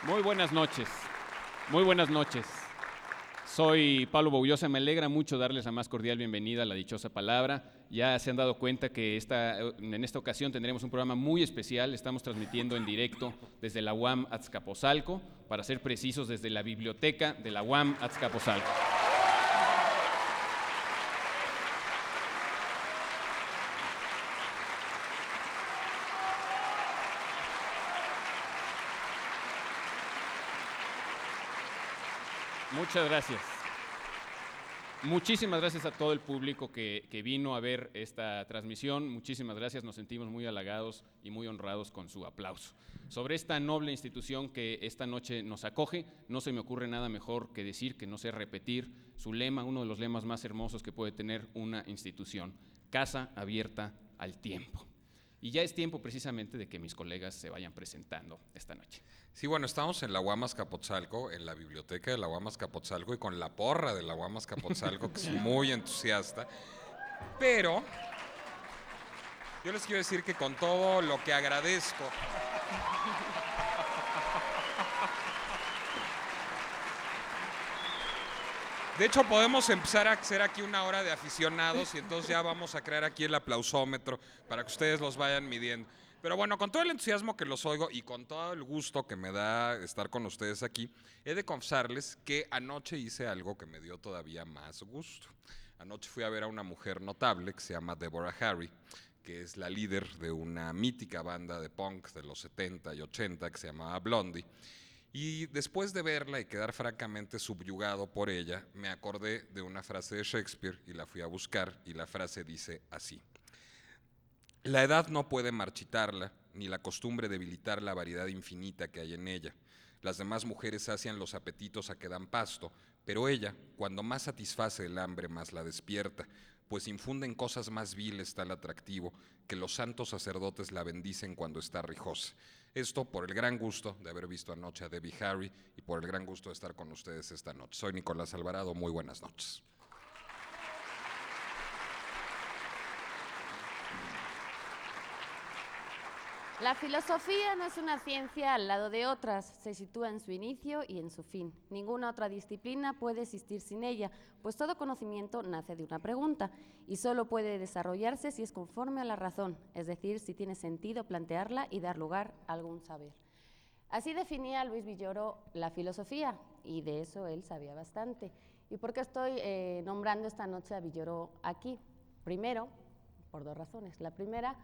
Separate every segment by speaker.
Speaker 1: Muy buenas noches, muy buenas noches. Soy Pablo Boullosa, me alegra mucho darles la más cordial bienvenida a La Dichosa Palabra. Ya se han dado cuenta que en esta ocasión tendremos un programa muy especial. Estamos transmitiendo en directo desde la UAM Azcapotzalco, para ser precisos, desde la biblioteca de la UAM Azcapotzalco. Muchas gracias. Muchísimas gracias a todo el público que vino a ver esta transmisión. Muchísimas gracias, nos sentimos muy halagados y muy honrados con su aplauso. Sobre esta noble institución que esta noche nos acoge, no se me ocurre nada mejor que decir, que no sé repetir, su lema, uno de los lemas más hermosos que puede tener una institución: casa abierta al tiempo. Y ya es tiempo precisamente de que mis colegas se vayan presentando esta noche.
Speaker 2: Sí, bueno, estamos en la UAM Azcapotzalco, en la biblioteca de la UAM Azcapotzalco y con la porra de la UAM Azcapotzalco, que es muy entusiasta. Pero yo les quiero decir que con todo lo que agradezco, de hecho, podemos empezar a hacer aquí una hora de aficionados y entonces ya vamos a crear aquí el aplausómetro para que ustedes los vayan midiendo. Pero bueno, con todo el entusiasmo que los oigo y con todo el gusto que me da estar con ustedes aquí, he de confesarles que anoche hice algo que me dio todavía más gusto. Anoche fui a ver a una mujer notable que se llama Deborah Harry, que es la líder de una mítica banda de punk de los 70 y 80 que se llamaba Blondie. Y después de verla y quedar francamente subyugado por ella, me acordé de una frase de Shakespeare y la fui a buscar, y la frase dice así: la edad no puede marchitarla, ni la costumbre debilitar la variedad infinita que hay en ella. Las demás mujeres sacian los apetitos a que dan pasto, pero ella, cuando más satisface el hambre, más la despierta, pues infunde en cosas más viles tal atractivo que los santos sacerdotes la bendicen cuando está rijosa. Esto por el gran gusto de haber visto anoche a Debbie Harry y por el gran gusto de estar con ustedes esta noche. Soy Nicolás Alvarado, muy buenas noches.
Speaker 3: La filosofía no es una ciencia al lado de otras, se sitúa en su inicio y en su fin. Ninguna otra disciplina puede existir sin ella, pues todo conocimiento nace de una pregunta y solo puede desarrollarse si es conforme a la razón, es decir, si tiene sentido plantearla y dar lugar a algún saber. Así definía Luis Villoro la filosofía, y de eso él sabía bastante. ¿Y por qué estoy nombrando esta noche a Villoro aquí? Primero, por dos razones. La primera,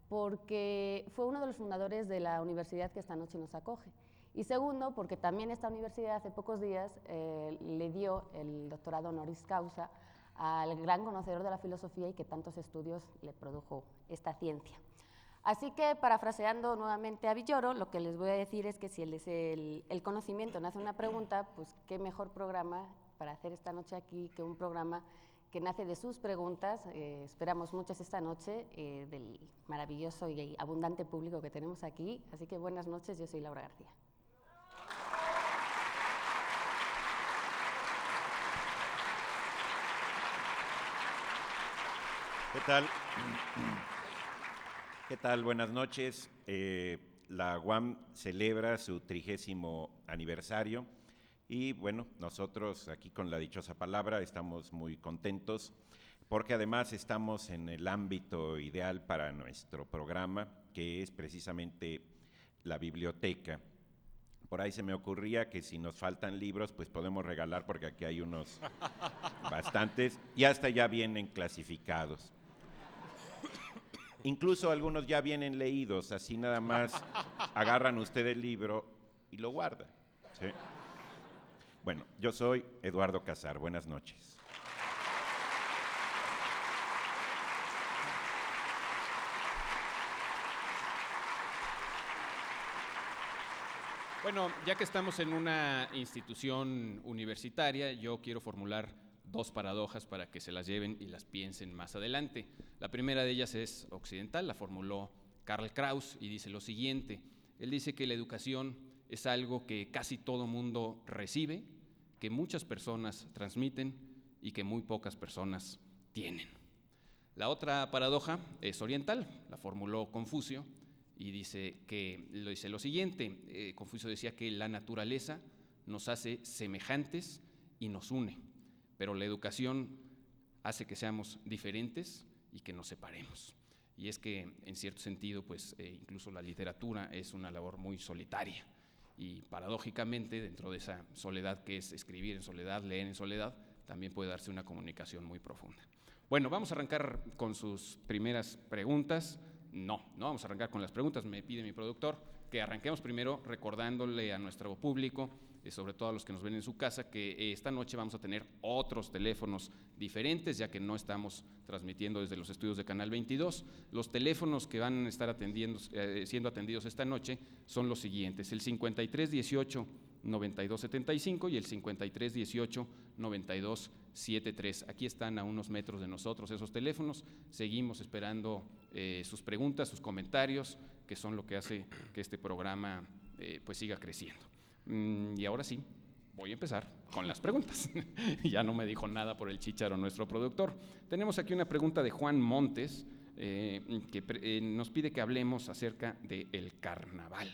Speaker 3: porque fue uno de los fundadores de la universidad que esta noche nos acoge. Y segundo, porque también esta universidad hace pocos días le dio el doctorado honoris causa al gran conocedor de la filosofía y que tantos estudios le produjo esta ciencia. Así que, parafraseando nuevamente a Villoro, lo que les voy a decir es que si el conocimiento nace una pregunta, pues qué mejor programa para hacer esta noche aquí que un programa que nace de sus preguntas. Esperamos muchas esta noche del maravilloso y abundante público que tenemos aquí. Así que buenas noches, yo soy Laura García.
Speaker 4: ¿Qué tal? ¿Qué tal? Buenas noches. La UAM celebra su 30º aniversario y bueno, nosotros aquí con La Dichosa Palabra estamos muy contentos porque además estamos en el ámbito ideal para nuestro programa, que es precisamente la biblioteca. Por ahí se me ocurría que si nos faltan libros, pues podemos regalar, porque aquí hay unos bastantes y hasta ya vienen clasificados. Incluso algunos ya vienen leídos, así nada más agarran usted el libro y lo guardan. ¿Sí? Bueno, yo soy Eduardo Casar, buenas noches.
Speaker 1: Bueno, ya que estamos en una institución universitaria, yo quiero formular dos paradojas para que se las lleven y las piensen más adelante. La primera de ellas es occidental, la formuló Karl Kraus y dice lo siguiente: él dice que la educación es algo que casi todo mundo recibe, que muchas personas transmiten y que muy pocas personas tienen. La otra paradoja es oriental, la formuló Confucio y dice lo siguiente. Confucio decía que la naturaleza nos hace semejantes y nos une, pero la educación hace que seamos diferentes y que nos separemos. Y es que, en cierto sentido, pues incluso la literatura es una labor muy solitaria. Y paradójicamente, dentro de esa soledad que es escribir en soledad, leer en soledad, también puede darse una comunicación muy profunda. Bueno, vamos a arrancar con sus primeras preguntas. No vamos a arrancar con las preguntas, me pide mi productor que arranquemos primero recordándole a nuestro público, sobre todo a los que nos ven en su casa, que esta noche vamos a tener otros teléfonos diferentes, ya que no estamos transmitiendo desde los estudios de Canal 22. Los teléfonos que van a estar siendo atendidos esta noche son los siguientes: el 5318-9275 y el 5318-9273. Aquí están a unos metros de nosotros esos teléfonos. Seguimos esperando sus preguntas, sus comentarios, que son lo que hace que este programa pues siga creciendo. Y ahora sí, voy a empezar con las preguntas. Ya no me dijo nada por el chícharo nuestro productor. Tenemos aquí una pregunta de Juan Montes, que nos pide que hablemos acerca del carnaval.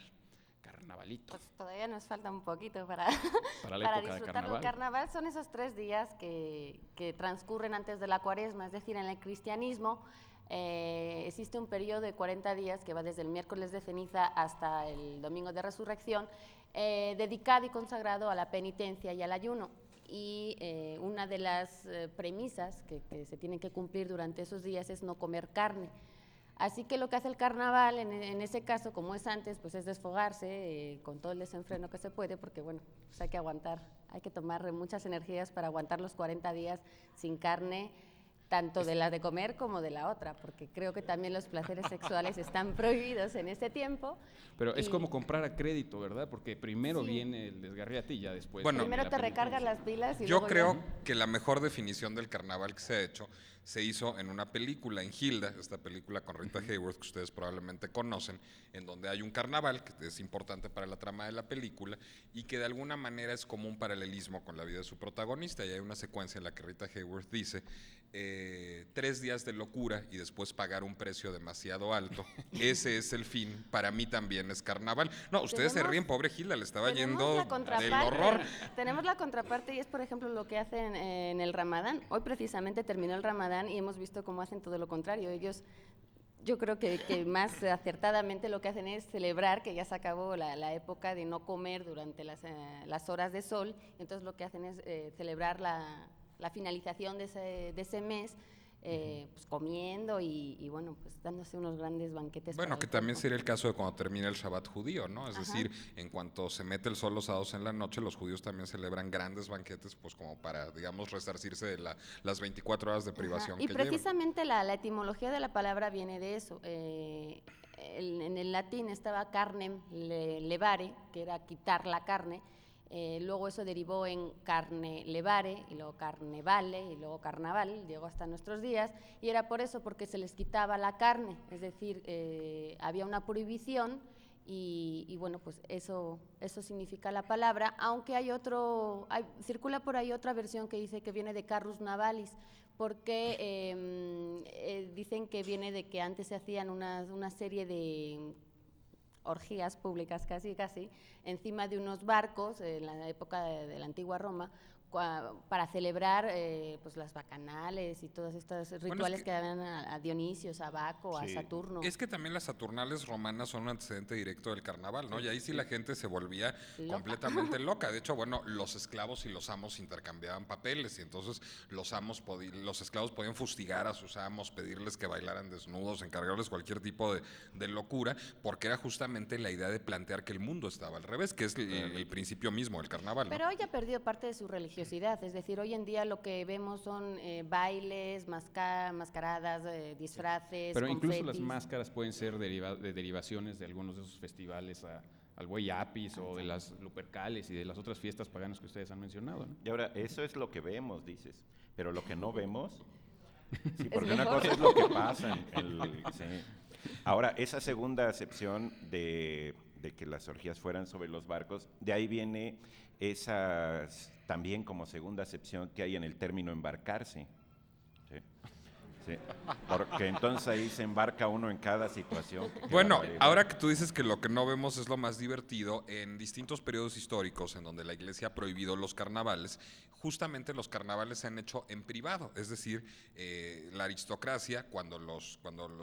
Speaker 1: Carnavalito.
Speaker 3: Pues todavía nos falta un poquito para
Speaker 1: la época de
Speaker 3: disfrutarlo.
Speaker 1: carnaval.
Speaker 3: El carnaval son esos 3 días que transcurren antes de la Cuaresma, es decir, en el cristianismo existe un periodo de 40 días que va desde el miércoles de ceniza hasta el domingo de resurrección, dedicado y consagrado a la penitencia y al ayuno. Y una de las premisas que se tienen que cumplir durante esos días es no comer carne. Así que lo que hace el carnaval en ese caso, como es antes, pues es desfogarse con todo el desenfreno que se puede, porque bueno, pues hay que aguantar, hay que tomar muchas energías para aguantar los 40 días sin carne, tanto de la de comer como de la otra, porque creo que también los placeres sexuales están prohibidos en ese tiempo.
Speaker 1: Pero es como comprar a crédito, ¿verdad? Porque primero
Speaker 3: Sí.
Speaker 1: viene el desgarriate y ya después.
Speaker 2: Bueno,
Speaker 3: Primero
Speaker 1: la
Speaker 3: te
Speaker 1: penitencia.
Speaker 3: recargas las pilas y
Speaker 2: Yo
Speaker 3: luego
Speaker 2: creo
Speaker 3: ya.
Speaker 2: que la mejor definición del carnaval que se ha hecho se hizo en una película, en Hilda, esta película con Rita Hayworth que ustedes probablemente conocen, en donde hay un carnaval que es importante para la trama de la película y que de alguna manera es como un paralelismo con la vida de su protagonista. Y hay una secuencia en la que Rita Hayworth dice 3 días de locura y después pagar un precio demasiado alto. Ese es el fin. Para mí también es carnaval. No, ustedes se
Speaker 3: Tenemos-
Speaker 2: ríen, pobre Hilda, le estaba
Speaker 3: Tenemos
Speaker 2: yendo
Speaker 3: la
Speaker 2: del
Speaker 3: contraparte.
Speaker 2: horror.
Speaker 3: Tenemos la contraparte y es, por ejemplo, lo que hacen en el Ramadán. Hoy precisamente terminó el Ramadán y hemos visto cómo hacen todo lo contrario. Ellos, yo creo que más acertadamente lo que hacen es celebrar que ya se acabó la época de no comer durante las horas de sol. Entonces lo que hacen es celebrar la finalización de ese mes, pues comiendo y bueno, pues dándose unos grandes banquetes.
Speaker 2: Bueno,
Speaker 3: para
Speaker 2: que
Speaker 3: el
Speaker 2: también
Speaker 3: cuerpo.
Speaker 2: sería el caso de cuando termina el Shabbat judío, ¿no? Es
Speaker 3: Ajá.
Speaker 2: decir, en cuanto se mete el sol los sábados en la noche, los judíos también celebran grandes banquetes, pues como para, digamos, resarcirse de las 24 horas de privación
Speaker 3: Ajá. Y
Speaker 2: que llevan.
Speaker 3: precisamente la etimología de la palabra viene de eso. En el latín estaba carnem levare, que era quitar la carne. Luego eso derivó en carne levare, y luego carnevale, y luego carnaval, llegó hasta nuestros días, y era por eso, porque se les quitaba la carne, es decir, había una prohibición, y bueno, pues eso significa la palabra, aunque circula por ahí otra versión que dice que viene de carrus navalis, porque dicen que viene de que antes se hacían una serie de orgías públicas casi, encima de unos barcos en la época de la antigua Roma, para celebrar pues las bacanales y todos estos rituales que daban a Dionisio, a Baco, a
Speaker 4: Sí.
Speaker 3: Saturno.
Speaker 2: Es que también las Saturnales romanas son un antecedente directo del carnaval, ¿no? Y ahí sí la gente se volvía
Speaker 3: Loca.
Speaker 2: completamente loca. De hecho, bueno, los esclavos y los amos intercambiaban papeles y entonces los esclavos podían fustigar a sus amos, pedirles que bailaran desnudos, encargarles cualquier tipo de locura, porque era justamente la idea de plantear que el mundo estaba al revés, que es el principio mismo del carnaval, ¿no?
Speaker 3: Pero hoy ha perdido parte de su religiosidad, es decir, hoy en día lo que vemos son bailes, mascaradas, disfraces,
Speaker 1: Pero incluso las
Speaker 3: confetis.
Speaker 1: máscaras pueden ser de derivaciones de algunos de esos festivales al Buey Apis o de las Lupercales y de las otras fiestas paganas que ustedes han mencionado, ¿no?
Speaker 4: Y ahora, eso es lo que vemos, dices, pero lo que no vemos, sí,
Speaker 3: Es
Speaker 4: porque una
Speaker 3: mejor.
Speaker 4: cosa es lo que pasa. Sí. Ahora, esa segunda acepción de que las orgías fueran sobre los barcos, de ahí viene también como segunda acepción que hay en el término embarcarse. ¿Sí? Sí, porque entonces ahí se embarca uno en cada situación. Qué
Speaker 2: Bueno,
Speaker 4: barbaridad.
Speaker 2: ahora que tú dices que lo que no vemos es lo más divertido, en distintos periodos históricos en donde la iglesia ha prohibido los carnavales, justamente los carnavales se han hecho en privado, es decir, la aristocracia, cuando los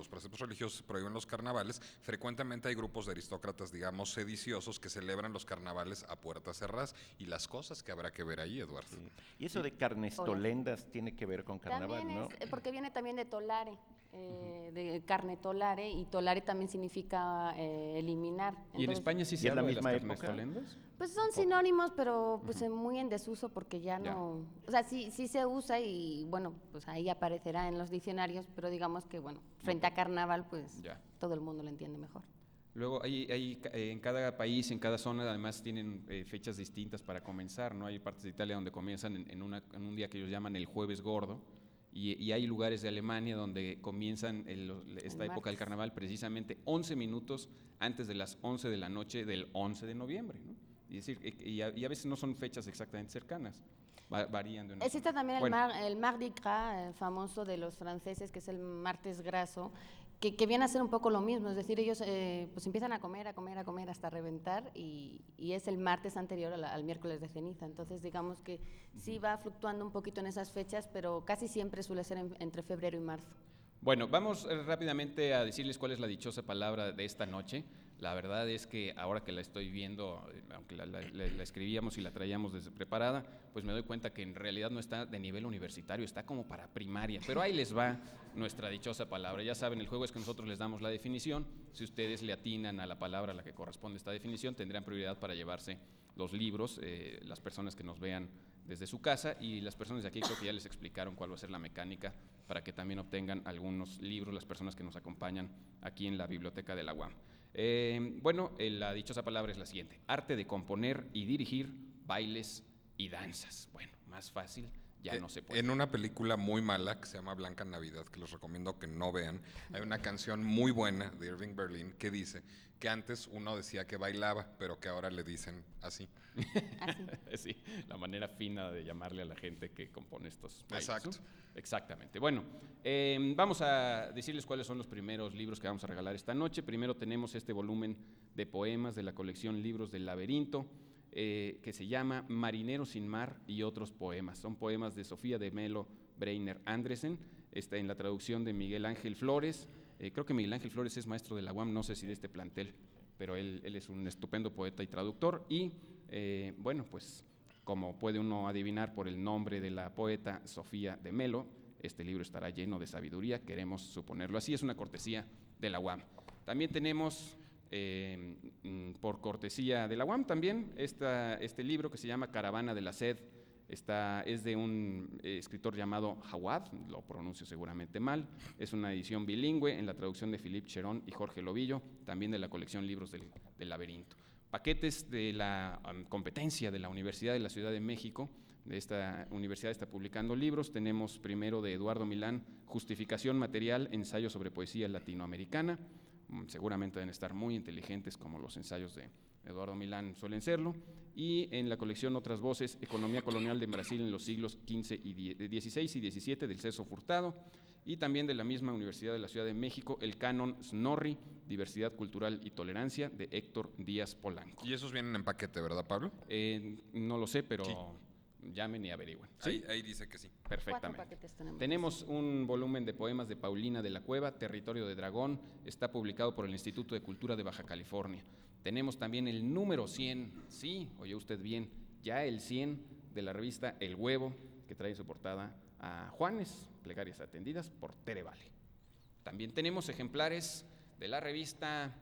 Speaker 2: preceptos religiosos prohíben los carnavales, frecuentemente hay grupos de aristócratas, digamos, sediciosos que celebran los carnavales a puertas cerradas y las cosas que habrá que ver ahí, Eduardo.
Speaker 4: Sí. Y eso de carnestolendas tiene que ver con carnaval,
Speaker 3: También
Speaker 4: ¿no?
Speaker 3: es, porque viene también de tolare, de carne tolare, y tolare también significa eliminar.
Speaker 1: ¿Y en
Speaker 3: Entonces,
Speaker 1: España sí
Speaker 4: ¿Y
Speaker 1: se
Speaker 4: es la
Speaker 1: habla de las
Speaker 4: misma época?
Speaker 1: carnestolendas?
Speaker 3: pues son sinónimos, pero pues muy en desuso porque ya
Speaker 1: Ya.
Speaker 3: no, o sea, sí se usa y bueno, pues ahí aparecerá en los diccionarios, pero digamos que bueno, frente a carnaval, pues
Speaker 1: Ya.
Speaker 3: todo el mundo lo entiende mejor.
Speaker 1: Luego, en cada país, en cada zona, además tienen fechas distintas para comenzar, ¿no? Hay partes de Italia donde comienzan en un día que ellos llaman el Jueves Gordo, y hay lugares de Alemania donde comienzan esta
Speaker 3: El
Speaker 1: época del
Speaker 3: martes.
Speaker 1: carnaval precisamente 11 minutos antes de las 11 de la noche del 11 de noviembre, ¿no? Y, es decir, y a veces no son fechas exactamente cercanas, varían de una
Speaker 3: Existe
Speaker 1: zona.
Speaker 3: también
Speaker 1: Bueno,
Speaker 3: el Mardi Gras, famoso de los franceses, que es el martes graso, que viene a ser un poco lo mismo, es decir, ellos pues empiezan a comer hasta reventar y es el martes anterior al miércoles de ceniza, entonces digamos que sí va fluctuando un poquito en esas fechas, pero casi siempre suele ser entre febrero y marzo.
Speaker 1: Bueno, vamos rápidamente a decirles cuál es la dichosa palabra de esta noche. La verdad es que ahora que la estoy viendo, aunque la escribíamos y la traíamos preparada, pues me doy cuenta que en realidad no está de nivel universitario, está como para primaria. Pero ahí les va nuestra dichosa palabra. Ya saben, el juego es que nosotros les damos la definición. Si ustedes le atinan a la palabra a la que corresponde esta definición, tendrán prioridad para llevarse los libros, las personas que nos vean desde su casa, y las personas de aquí creo que ya les explicaron cuál va a ser la mecánica para que también obtengan algunos libros las personas que nos acompañan aquí en la biblioteca de la UAM. La dichosa palabra es la siguiente: arte de componer y dirigir bailes y danzas. Bueno, más fácil ya no se puede.
Speaker 2: En una película muy mala que se llama Blanca Navidad, que les recomiendo que no vean, hay una canción muy buena de Irving Berlin que dice que antes uno decía que bailaba, pero que ahora le dicen así.
Speaker 1: Sí, la manera fina de llamarle a la gente que compone estos bailes,
Speaker 2: Exacto.
Speaker 1: ¿no? Exactamente. Bueno, vamos a decirles cuáles son los primeros libros que vamos a regalar esta noche. Primero tenemos este volumen de poemas de la colección Libros del Laberinto, que se llama Marinero sin mar y otros poemas. Son poemas de Sofía de Melo Breiner Andresen, está en la traducción de Miguel Ángel Flores. Creo que Miguel Ángel Flores es maestro de la UAM, no sé si de este plantel, pero él es un estupendo poeta y traductor. Y pues como puede uno adivinar por el nombre de la poeta Sofía de Melo, este libro estará lleno de sabiduría, queremos suponerlo así, es una cortesía de la UAM. También tenemos, por cortesía de la UAM también, este libro que se llama Caravana de la Sed. Es de un escritor llamado Jawad, lo pronuncio seguramente mal. Es una edición bilingüe en la traducción de Philippe Cheron y Jorge Lobillo, también de la colección Libros del Laberinto. Paquetes de la competencia de la Universidad de la Ciudad de México. De esta universidad está publicando libros. Tenemos primero de Eduardo Milán, Justificación Material, ensayo sobre poesía latinoamericana. Seguramente deben estar muy inteligentes, como los ensayos de Eduardo Milán suelen serlo. Y en la colección Otras Voces, Economía Colonial de Brasil en los siglos XVI y XVII del Celso Furtado. Y también de la misma Universidad de la Ciudad de México, el canon Snorri, Diversidad Cultural y Tolerancia, de Héctor Díaz Polanco.
Speaker 2: Y esos vienen en paquete, ¿verdad, Pablo?
Speaker 1: No lo sé, pero
Speaker 2: Sí.
Speaker 1: Llamen y averigüen. ¿Sí?
Speaker 2: Ahí dice que sí.
Speaker 3: 4
Speaker 1: Perfectamente.
Speaker 3: paquetes tenemos.
Speaker 1: Tenemos un volumen de poemas de Paulina de la Cueva, Territorio de Dragón, está publicado por el Instituto de Cultura de Baja California. Tenemos también el número 100, sí, oye usted bien, ya el 100 de la revista El Huevo, que trae en su portada a Juanes, Plegarias Atendidas por Tere Vale. También tenemos ejemplares de la revista,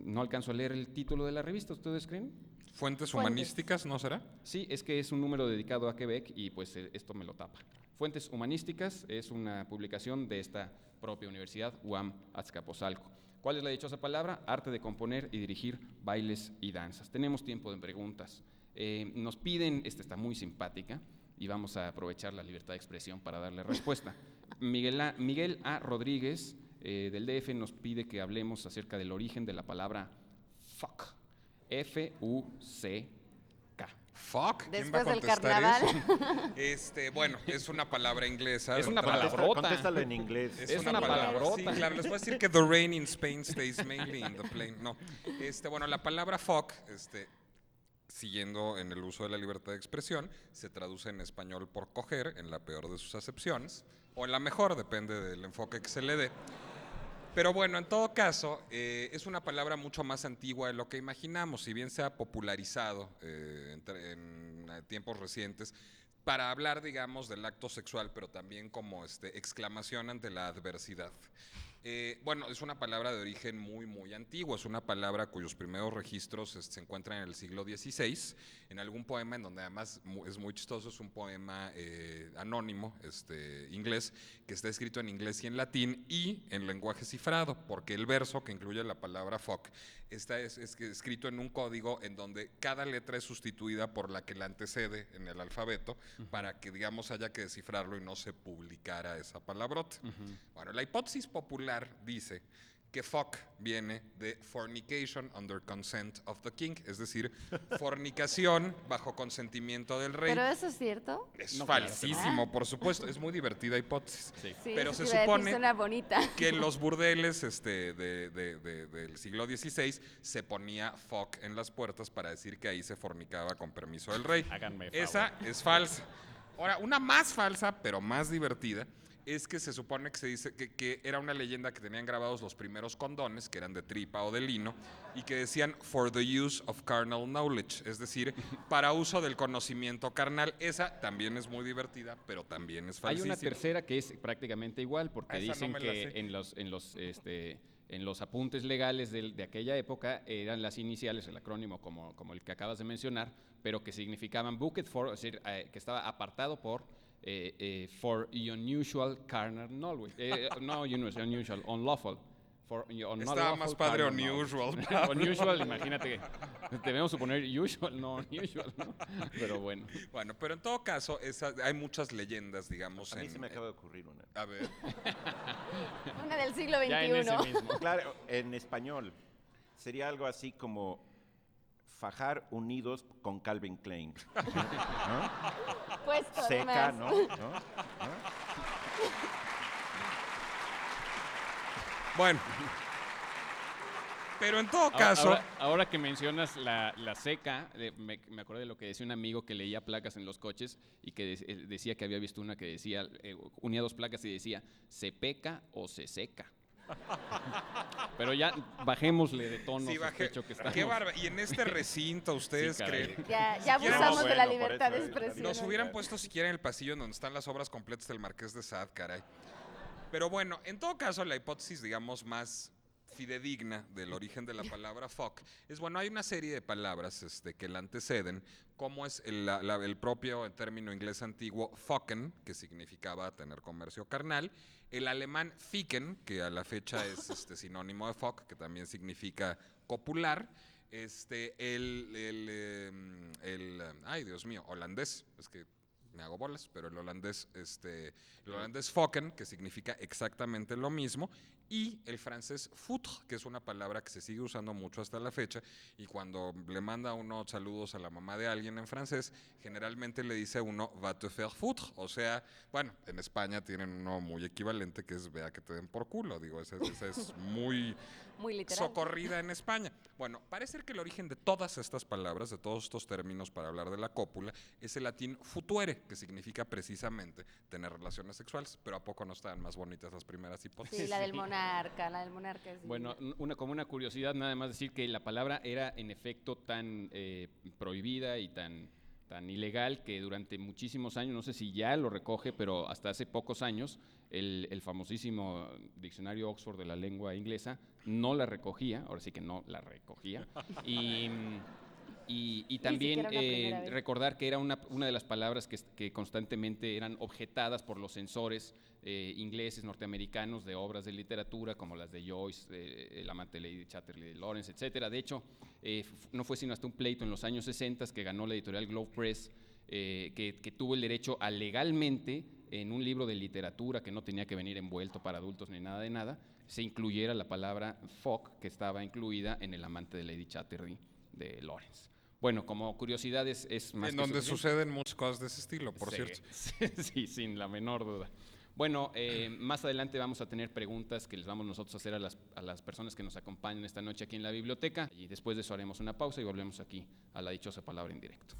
Speaker 1: no alcanzo a leer el título de la revista, ¿ustedes creen?
Speaker 2: Fuentes humanísticas, ¿no será?
Speaker 1: Sí, es que es un número dedicado a Quebec y pues esto me lo tapa. Fuentes Humanísticas es una publicación de esta propia universidad, UAM Azcapotzalco. ¿Cuál es la dichosa palabra? Arte de componer y dirigir bailes y danzas. Tenemos tiempo de preguntas. Nos piden, esta está muy simpática y vamos a aprovechar la libertad de expresión para darle respuesta. Miguel A. Rodríguez del DF nos pide que hablemos acerca del origen de la palabra fuck. F-U-C-K.
Speaker 2: Fuck, ¿quién va a
Speaker 3: Después del
Speaker 2: contestar
Speaker 3: carnaval.
Speaker 2: eso? Bueno, es una palabra inglesa.
Speaker 1: Es una
Speaker 2: Entrada.
Speaker 1: palabrota.
Speaker 4: Contéstalo en inglés.
Speaker 1: Es una palabrota.
Speaker 2: Sí, claro, les voy a decir que the rain in Spain stays mainly in the plain. No. Bueno, la palabra fuck, siguiendo en el uso de la libertad de expresión, se traduce en español por coger, en la peor de sus acepciones, o en la mejor, depende del enfoque que se le dé. Pero bueno, en todo caso, es una palabra mucho más antigua de lo que imaginamos, si bien se ha popularizado en tiempos recientes para hablar, digamos, del acto sexual, pero también como exclamación ante la adversidad. Bueno, es una palabra de origen muy, muy antiguo, es una palabra cuyos primeros registros se encuentran en el siglo XVI, en algún poema en donde además es muy chistoso, es un poema anónimo, inglés, que está escrito en inglés y en latín y en lenguaje cifrado, porque el verso que incluye la palabra fuck está escrito en un código en donde cada letra es sustituida por la que la antecede en el alfabeto para que, digamos, haya que descifrarlo y no se publicara esa palabrota. Bueno, la hipótesis popular dice que fuck viene de fornication under consent of the king, es decir, fornicación bajo consentimiento del rey.
Speaker 3: ¿Pero eso es cierto?
Speaker 2: Es
Speaker 1: No,
Speaker 2: falsísimo, por supuesto. Es muy divertida hipótesis.
Speaker 1: Sí.
Speaker 3: Sí,
Speaker 2: Pero
Speaker 3: eso
Speaker 2: se
Speaker 3: te iba a decir,
Speaker 2: supone
Speaker 3: suena bonita.
Speaker 2: que en los burdeles del siglo XVI se ponía fuck en las puertas para decir que ahí se fornicaba con permiso del rey.
Speaker 1: Háganme favor.
Speaker 2: Esa es falsa. Ahora, una más falsa, pero más divertida, es que se supone que se dice que era una leyenda que tenían grabados los primeros condones, que eran de tripa o de lino, y que decían for the use of carnal knowledge, es decir, para uso del conocimiento carnal. Esa también es muy divertida, pero también es
Speaker 1: Hay
Speaker 2: falsísima.
Speaker 1: una tercera que es prácticamente igual, porque
Speaker 2: Esa
Speaker 1: dicen
Speaker 2: no me la
Speaker 1: que
Speaker 2: sé.
Speaker 1: en los apuntes legales de aquella época eran las iniciales, el acrónimo como el que acabas de mencionar, pero que significaban booked for, es decir, que estaba apartado por for unusual carnal knowledge. No unusual, unlawful. For
Speaker 2: Estaba más padre unusual.
Speaker 1: Unusual, imagínate. Debemos suponer usual, no unusual, ¿no? Pero bueno.
Speaker 2: Bueno, pero en todo caso, hay muchas leyendas, digamos.
Speaker 4: A mí se me acaba de ocurrir una.
Speaker 2: A ver.
Speaker 3: Una del siglo
Speaker 1: Ya en ese
Speaker 3: XXI.
Speaker 1: mismo.
Speaker 4: Claro, en español sería algo así como fajar unidos con Calvin Klein. ¿No?
Speaker 3: Puesto,
Speaker 4: Seca,
Speaker 3: además.
Speaker 4: ¿no?
Speaker 2: Bueno. Pero en todo caso.
Speaker 1: Ahora que mencionas la seca, me acordé de lo que decía un amigo que leía placas en los coches y que decía que había visto una que decía, unía dos placas y decía, ¿se peca o se seca? Pero ya bajémosle de tono,
Speaker 2: Sí,
Speaker 1: sospecho que estamos.
Speaker 2: Qué bárbaro. Y en este recinto, ¿ustedes
Speaker 1: Sí, caray.
Speaker 2: creen?
Speaker 3: Ya abusamos de la libertad de expresión.
Speaker 2: Nos hubieran puesto siquiera en el pasillo en donde están las obras completas del Marqués de Sade, caray. Pero bueno, en todo caso, la hipótesis, digamos, más fidedigna del origen de la palabra fuck es, bueno, hay una serie de palabras que la anteceden, como es el propio término inglés antiguo fucken, que significaba tener comercio carnal, el alemán ficken, que a la fecha es sinónimo de fuck, que también significa copular, ay, Dios mío, holandés, es que me hago bolas, pero el holandés fokken, que significa exactamente lo mismo, y el francés foutre, que es una palabra que se sigue usando mucho hasta la fecha, y cuando le manda uno saludos a la mamá de alguien en francés, generalmente le dice a uno va te faire foutre, o sea, bueno, en España tienen uno muy equivalente que es vea que te den por culo, digo, esa es muy
Speaker 3: literal.
Speaker 2: socorrida en España. Bueno, parece ser que el origen de todas estas palabras, de todos estos términos para hablar de la cópula, es el latín futuere, que significa precisamente tener relaciones sexuales, pero ¿a poco no estaban más bonitas las primeras hipótesis?
Speaker 3: Sí, la del monarca es
Speaker 1: Bueno,
Speaker 3: divina.
Speaker 1: como una curiosidad, nada más decir que la palabra era en efecto tan prohibida y tan ilegal que durante muchísimos años, no sé si ya lo recoge, pero hasta hace pocos años, el famosísimo diccionario Oxford de la lengua inglesa no la recogía, ahora sí que no la recogía, y también
Speaker 3: siquiera una primera vez.
Speaker 1: recordar que era una de las palabras que constantemente eran objetadas por los censores ingleses, norteamericanos de obras de literatura como las de Joyce, El amante de Lady Chatterley de Lawrence, etcétera. De hecho, no fue sino hasta un pleito en los años 60 que ganó la editorial Globe Press, que tuvo el derecho a legalmente, en un libro de literatura que no tenía que venir envuelto para adultos ni nada de nada, se incluyera la palabra fuck, que estaba incluida en El amante de Lady Chatterley de Lawrence. Bueno, como curiosidad es más
Speaker 2: En
Speaker 1: que
Speaker 2: donde
Speaker 1: suficiente.
Speaker 2: suceden muchas cosas de ese estilo, por
Speaker 1: Sí,
Speaker 2: cierto.
Speaker 1: sí, sin la menor duda. Bueno, más adelante vamos a tener preguntas que les vamos nosotros a hacer a las personas que nos acompañan esta noche aquí en la biblioteca. Y después de eso haremos una pausa y volvemos aquí a la dichosa palabra en directo.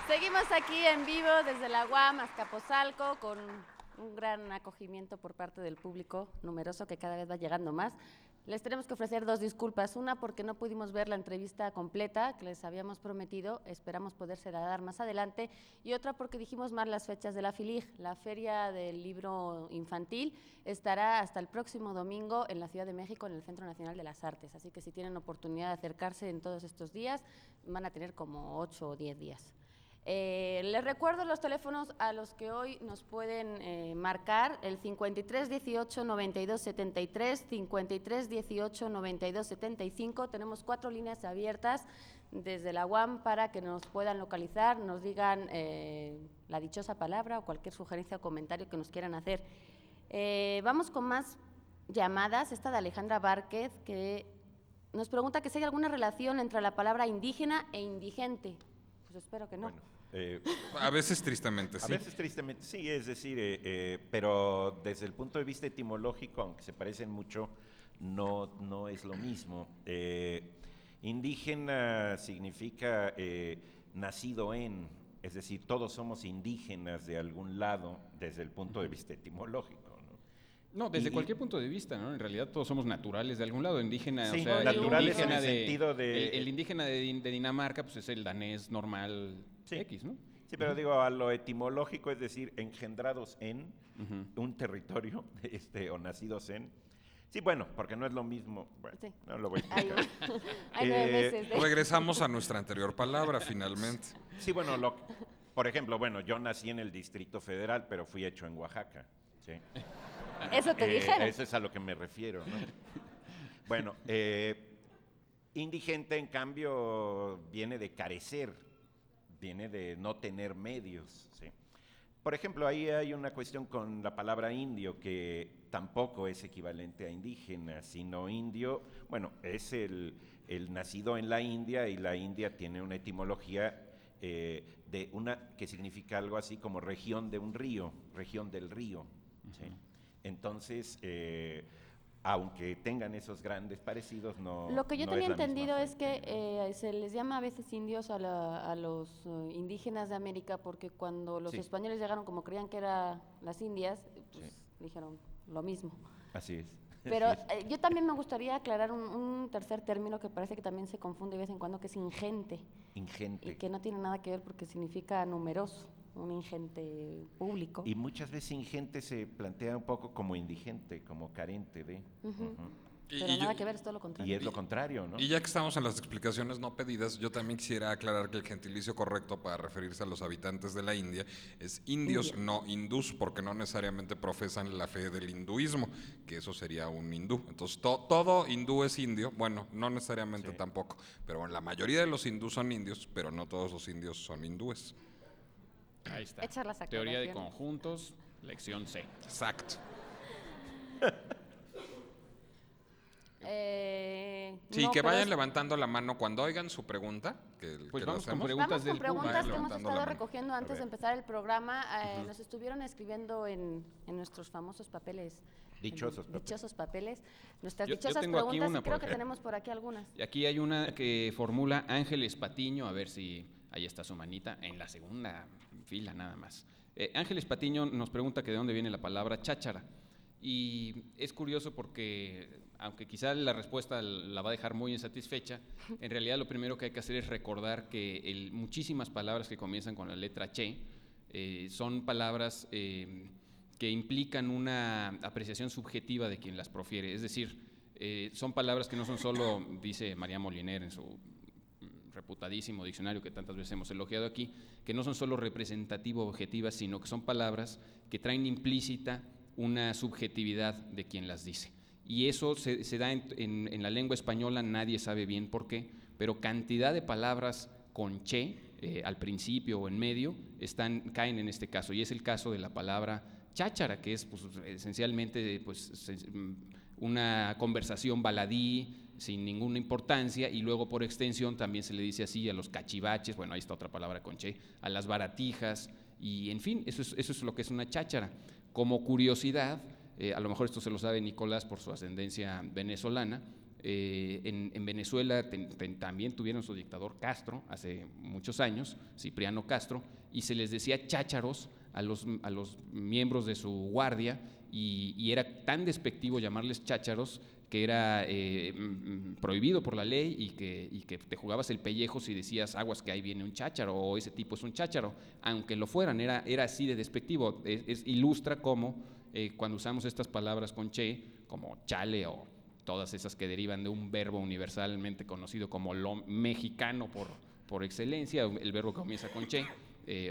Speaker 3: Seguimos aquí en vivo desde la UAM Azcapotzalco con un gran acogimiento por parte del público numeroso que cada vez va llegando más. Les tenemos que ofrecer dos disculpas. Una porque no pudimos ver la entrevista completa que les habíamos prometido, esperamos podérsela dar más adelante. Y otra porque dijimos mal las fechas de la FILIG. La Feria del Libro Infantil estará hasta el próximo domingo en la Ciudad de México, en el Centro Nacional de las Artes. Así que si tienen oportunidad de acercarse en todos estos días, van a tener como 8 o 10 días. Les recuerdo los teléfonos a los que hoy nos pueden marcar, el 53 18 92 73, 53 18 92 75. Tenemos 4 líneas abiertas desde la UAM para que nos puedan localizar, nos digan la dichosa palabra o cualquier sugerencia o comentario que nos quieran hacer. Vamos con más llamadas. Esta de Alejandra Várquez, que nos pregunta que si hay alguna relación entre la palabra indígena e indigente. Pues espero que no.
Speaker 4: Bueno,
Speaker 2: A veces tristemente,
Speaker 4: a
Speaker 2: sí.
Speaker 4: veces tristemente, sí, es decir, pero desde el punto de vista etimológico, aunque se parecen mucho, no es lo mismo. Indígena significa nacido en, es decir, todos somos indígenas de algún lado desde el punto de vista etimológico, ¿no?
Speaker 1: No, desde
Speaker 4: Y-
Speaker 1: cualquier punto de vista, ¿no? En realidad todos somos naturales de algún lado. Indígena,
Speaker 4: Sí,
Speaker 1: o sea,
Speaker 4: naturales en el
Speaker 1: de,
Speaker 4: sentido de-
Speaker 1: el indígena de Dinamarca, pues es el danés normal
Speaker 4: Sí.
Speaker 1: X, ¿no?
Speaker 4: Sí, pero digo, a lo etimológico, es decir, engendrados en un territorio o nacidos en. Sí, bueno, porque no es lo mismo. Bueno,
Speaker 3: Sí.
Speaker 4: no lo voy a
Speaker 3: Hay,
Speaker 4: explicar.
Speaker 3: hay 9 meses.
Speaker 2: Regresamos a nuestra anterior palabra, finalmente.
Speaker 4: Sí, bueno, por ejemplo, bueno, yo nací en el Distrito Federal, pero fui hecho en Oaxaca. ¿Sí?
Speaker 3: Eso te dijeron.
Speaker 4: Eso es a lo que me refiero, ¿no? Bueno, indigente, en cambio, viene de carecer, viene de no tener medios, ¿sí? Por ejemplo, ahí hay una cuestión con la palabra indio, que tampoco es equivalente a indígena, sino indio, bueno, es el nacido en la India, y la India tiene una etimología que significa algo así como región de un río, región del río, ¿sí? Entonces, aunque tengan esos grandes parecidos, no.
Speaker 3: Lo que yo
Speaker 4: no
Speaker 3: tenía
Speaker 4: es la misma
Speaker 3: entendido es
Speaker 4: fuente,
Speaker 3: que
Speaker 4: ¿no?
Speaker 3: se les llama a veces indios a los indígenas de América porque cuando los
Speaker 4: Sí.
Speaker 3: españoles llegaron, como creían que eran las Indias, pues dijeron lo mismo.
Speaker 4: Así es.
Speaker 3: Pero
Speaker 4: así es.
Speaker 3: yo también me gustaría aclarar un tercer término que parece que también se confunde de vez en cuando, que es ingente, y
Speaker 4: Ingente.
Speaker 3: que no tiene nada que ver porque significa numeroso, un ingente público.
Speaker 4: Y muchas veces ingente se plantea un poco como indigente, como carente de.
Speaker 3: Ujú.
Speaker 4: Ujú.
Speaker 2: Y-
Speaker 3: Pero
Speaker 2: y yo-
Speaker 3: nada que ver, es todo lo
Speaker 4: Y
Speaker 3: contrario.
Speaker 4: es lo contrario, ¿no?
Speaker 2: Y ya que estamos en las explicaciones no pedidas, yo también quisiera aclarar que el gentilicio correcto para referirse a los habitantes de la India es indios,
Speaker 3: India.
Speaker 2: no hindús, porque no necesariamente profesan la fe del hinduismo, que eso sería un hindú. Entonces, todo hindú es indio, bueno, no necesariamente
Speaker 4: Sí.
Speaker 2: tampoco, pero bueno, la mayoría de los hindús son indios, pero no todos los indios son hindúes.
Speaker 1: Ahí está.
Speaker 3: Echar las
Speaker 1: Teoría de
Speaker 3: aclaraciones.
Speaker 1: conjuntos, lección C.
Speaker 2: Exacto. Sí,
Speaker 3: No,
Speaker 2: que
Speaker 3: pero
Speaker 2: vayan
Speaker 3: es-
Speaker 2: levantando la mano cuando oigan su pregunta,
Speaker 1: Pues
Speaker 2: que lo
Speaker 1: vamos con
Speaker 2: hacemos.
Speaker 1: preguntas
Speaker 3: Vamos con
Speaker 1: del público.
Speaker 3: preguntas
Speaker 2: Vayan
Speaker 3: que hemos
Speaker 2: levantando la
Speaker 3: estado
Speaker 2: mano.
Speaker 3: recogiendo antes de empezar el programa. Nos estuvieron escribiendo en nuestros famosos papeles.
Speaker 4: Dichosos
Speaker 3: en
Speaker 4: papeles.
Speaker 3: Dichosos papeles. Nuestras
Speaker 1: Yo
Speaker 3: dichosas
Speaker 1: tengo aquí
Speaker 3: preguntas,
Speaker 1: una,
Speaker 3: y creo
Speaker 1: por
Speaker 3: que
Speaker 1: ejemplo.
Speaker 3: tenemos por aquí algunas.
Speaker 1: Y aquí hay una que formula Ángeles Patiño, a ver si ahí está su manita, en la segunda fila nada más. Ángeles Patiño nos pregunta que de dónde viene la palabra cháchara. Y es curioso porque, aunque quizá la respuesta la va a dejar muy insatisfecha, en realidad lo primero que hay que hacer es recordar que muchísimas palabras que comienzan con la letra che son palabras que implican una apreciación subjetiva de quien las profiere. Es decir, son palabras que no son solo, dice María Moliner en su reputadísimo diccionario que tantas veces hemos elogiado aquí, que no son solo representativo objetivas, sino que son palabras que traen implícita una subjetividad de quien las dice. Y eso se da en la lengua española, nadie sabe bien por qué, pero cantidad de palabras con che al principio o en medio caen en este caso, y es el caso de la palabra cháchara, que es pues, esencialmente pues, una conversación baladí, sin ninguna importancia, y luego por extensión también se le dice así a los cachivaches, bueno, ahí está otra palabra con che, a las baratijas, y en fin, eso es lo que es una cháchara. Como curiosidad, a lo mejor esto se lo sabe Nicolás por su ascendencia venezolana, en Venezuela también tuvieron su dictador Castro hace muchos años, Cipriano Castro, y se les decía chácharos a los miembros de su guardia, y era tan despectivo llamarles chácharos que era prohibido por la ley y que te jugabas el pellejo si decías aguas que ahí viene un chácharo o ese tipo es un chácharo, aunque lo fueran, era así de despectivo. Ilustra cómo cuando usamos estas palabras con che, como chale o todas esas que derivan de un verbo universalmente conocido como lo mexicano por excelencia, el verbo que comienza con che,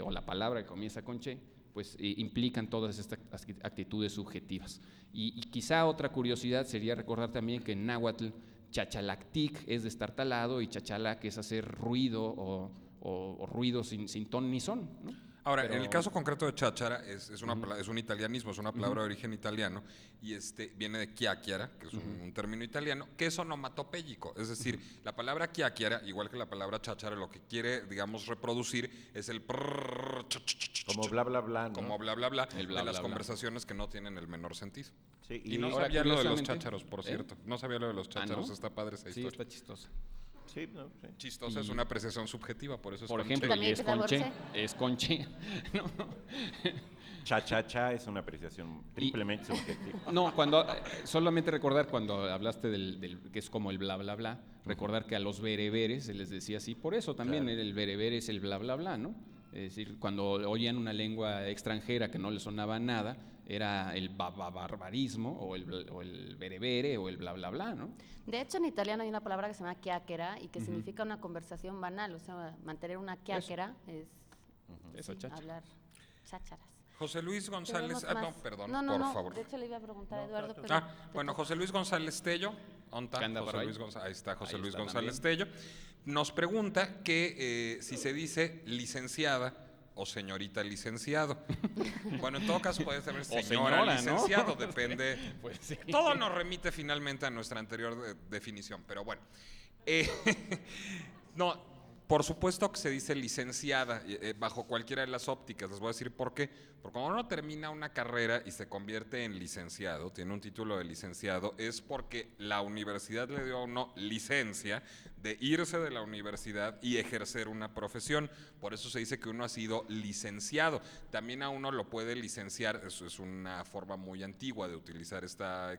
Speaker 1: o la palabra que comienza con che, pues implican todas estas actitudes subjetivas. Y quizá otra curiosidad sería recordar también que en náhuatl chachalactic es destartalado y chachalac es hacer ruido o ruido sin ton ni son, ¿no?
Speaker 2: Ahora,
Speaker 1: Pero-
Speaker 2: en el caso concreto de cháchara, es un italianismo, es una palabra de origen italiano, y viene de chiacchiera, que es un término italiano, que es onomatopéyico. Es decir, la palabra chiacchiera, igual que la palabra cháchara, lo que quiere, digamos, reproducir es el prrrr,
Speaker 4: Como bla, bla, bla, ¿no?
Speaker 2: como bla, bla, bla,
Speaker 1: El bla,
Speaker 2: de las
Speaker 1: bla, bla.
Speaker 2: conversaciones que no tienen el menor sentido.
Speaker 4: Sí,
Speaker 2: Y no
Speaker 1: ahora,
Speaker 2: sabía lo de los
Speaker 1: curiosamente,
Speaker 2: chácharos, por cierto. No sabía lo de los chácharos,
Speaker 1: ¿no?
Speaker 2: está padre esa
Speaker 1: Sí,
Speaker 2: historia.
Speaker 1: está chistosa.
Speaker 4: sí, no, sí.
Speaker 2: Chistosa es una apreciación subjetiva, por eso es
Speaker 1: Por
Speaker 2: con
Speaker 1: ejemplo,
Speaker 2: che.
Speaker 3: También
Speaker 1: y es
Speaker 3: empieza
Speaker 1: con
Speaker 3: por
Speaker 1: che,
Speaker 3: che.
Speaker 1: es con che. No,
Speaker 4: Cha-cha-cha es una apreciación triplemente subjetiva.
Speaker 1: no, solamente recordar cuando hablaste del que es como el bla, bla, bla, recordar que a los bereberes se les decía así, por eso también
Speaker 4: Claro.
Speaker 1: el berebere es el bla, bla, bla, ¿no? Es decir, cuando oían una lengua extranjera que no les sonaba nada, era el barbarismo o el berebere o el bla, bla, bla, ¿no?
Speaker 3: De hecho, en italiano hay una palabra que se llama chiacchiera y que significa una conversación banal, o sea, mantener una chiacchiera es
Speaker 1: Esa
Speaker 3: sí,
Speaker 1: cháchara.
Speaker 3: hablar chácharas.
Speaker 2: José Luis González,
Speaker 3: Tenemos
Speaker 2: no,
Speaker 3: más.
Speaker 2: perdón,
Speaker 3: No,
Speaker 2: por favor.
Speaker 3: De hecho, le iba a preguntar a Eduardo, pero
Speaker 2: Bueno, José Luis González Tello, ¿onta?
Speaker 1: ¿Qué anda por
Speaker 2: José
Speaker 1: ahí?
Speaker 2: Luis González, ahí está José
Speaker 1: Ahí
Speaker 2: Luis
Speaker 1: está
Speaker 2: González Tello. Nos pregunta que si se dice licenciada o señorita licenciado. Bueno, en todo caso puede ser señora,
Speaker 1: señora, ¿no?
Speaker 2: licenciado, depende.
Speaker 1: Pues sí.
Speaker 2: Todo nos remite finalmente a nuestra anterior definición, pero bueno. No, Por supuesto que se dice licenciada, bajo cualquiera de las ópticas. Les voy a decir por qué. Porque cuando uno termina una carrera y se convierte en licenciado, tiene un título de licenciado, es porque la universidad le dio a uno licencia de irse de la universidad y ejercer una profesión. Por eso se dice que uno ha sido licenciado. También a uno lo puede licenciar, eso es una forma muy antigua de utilizar esta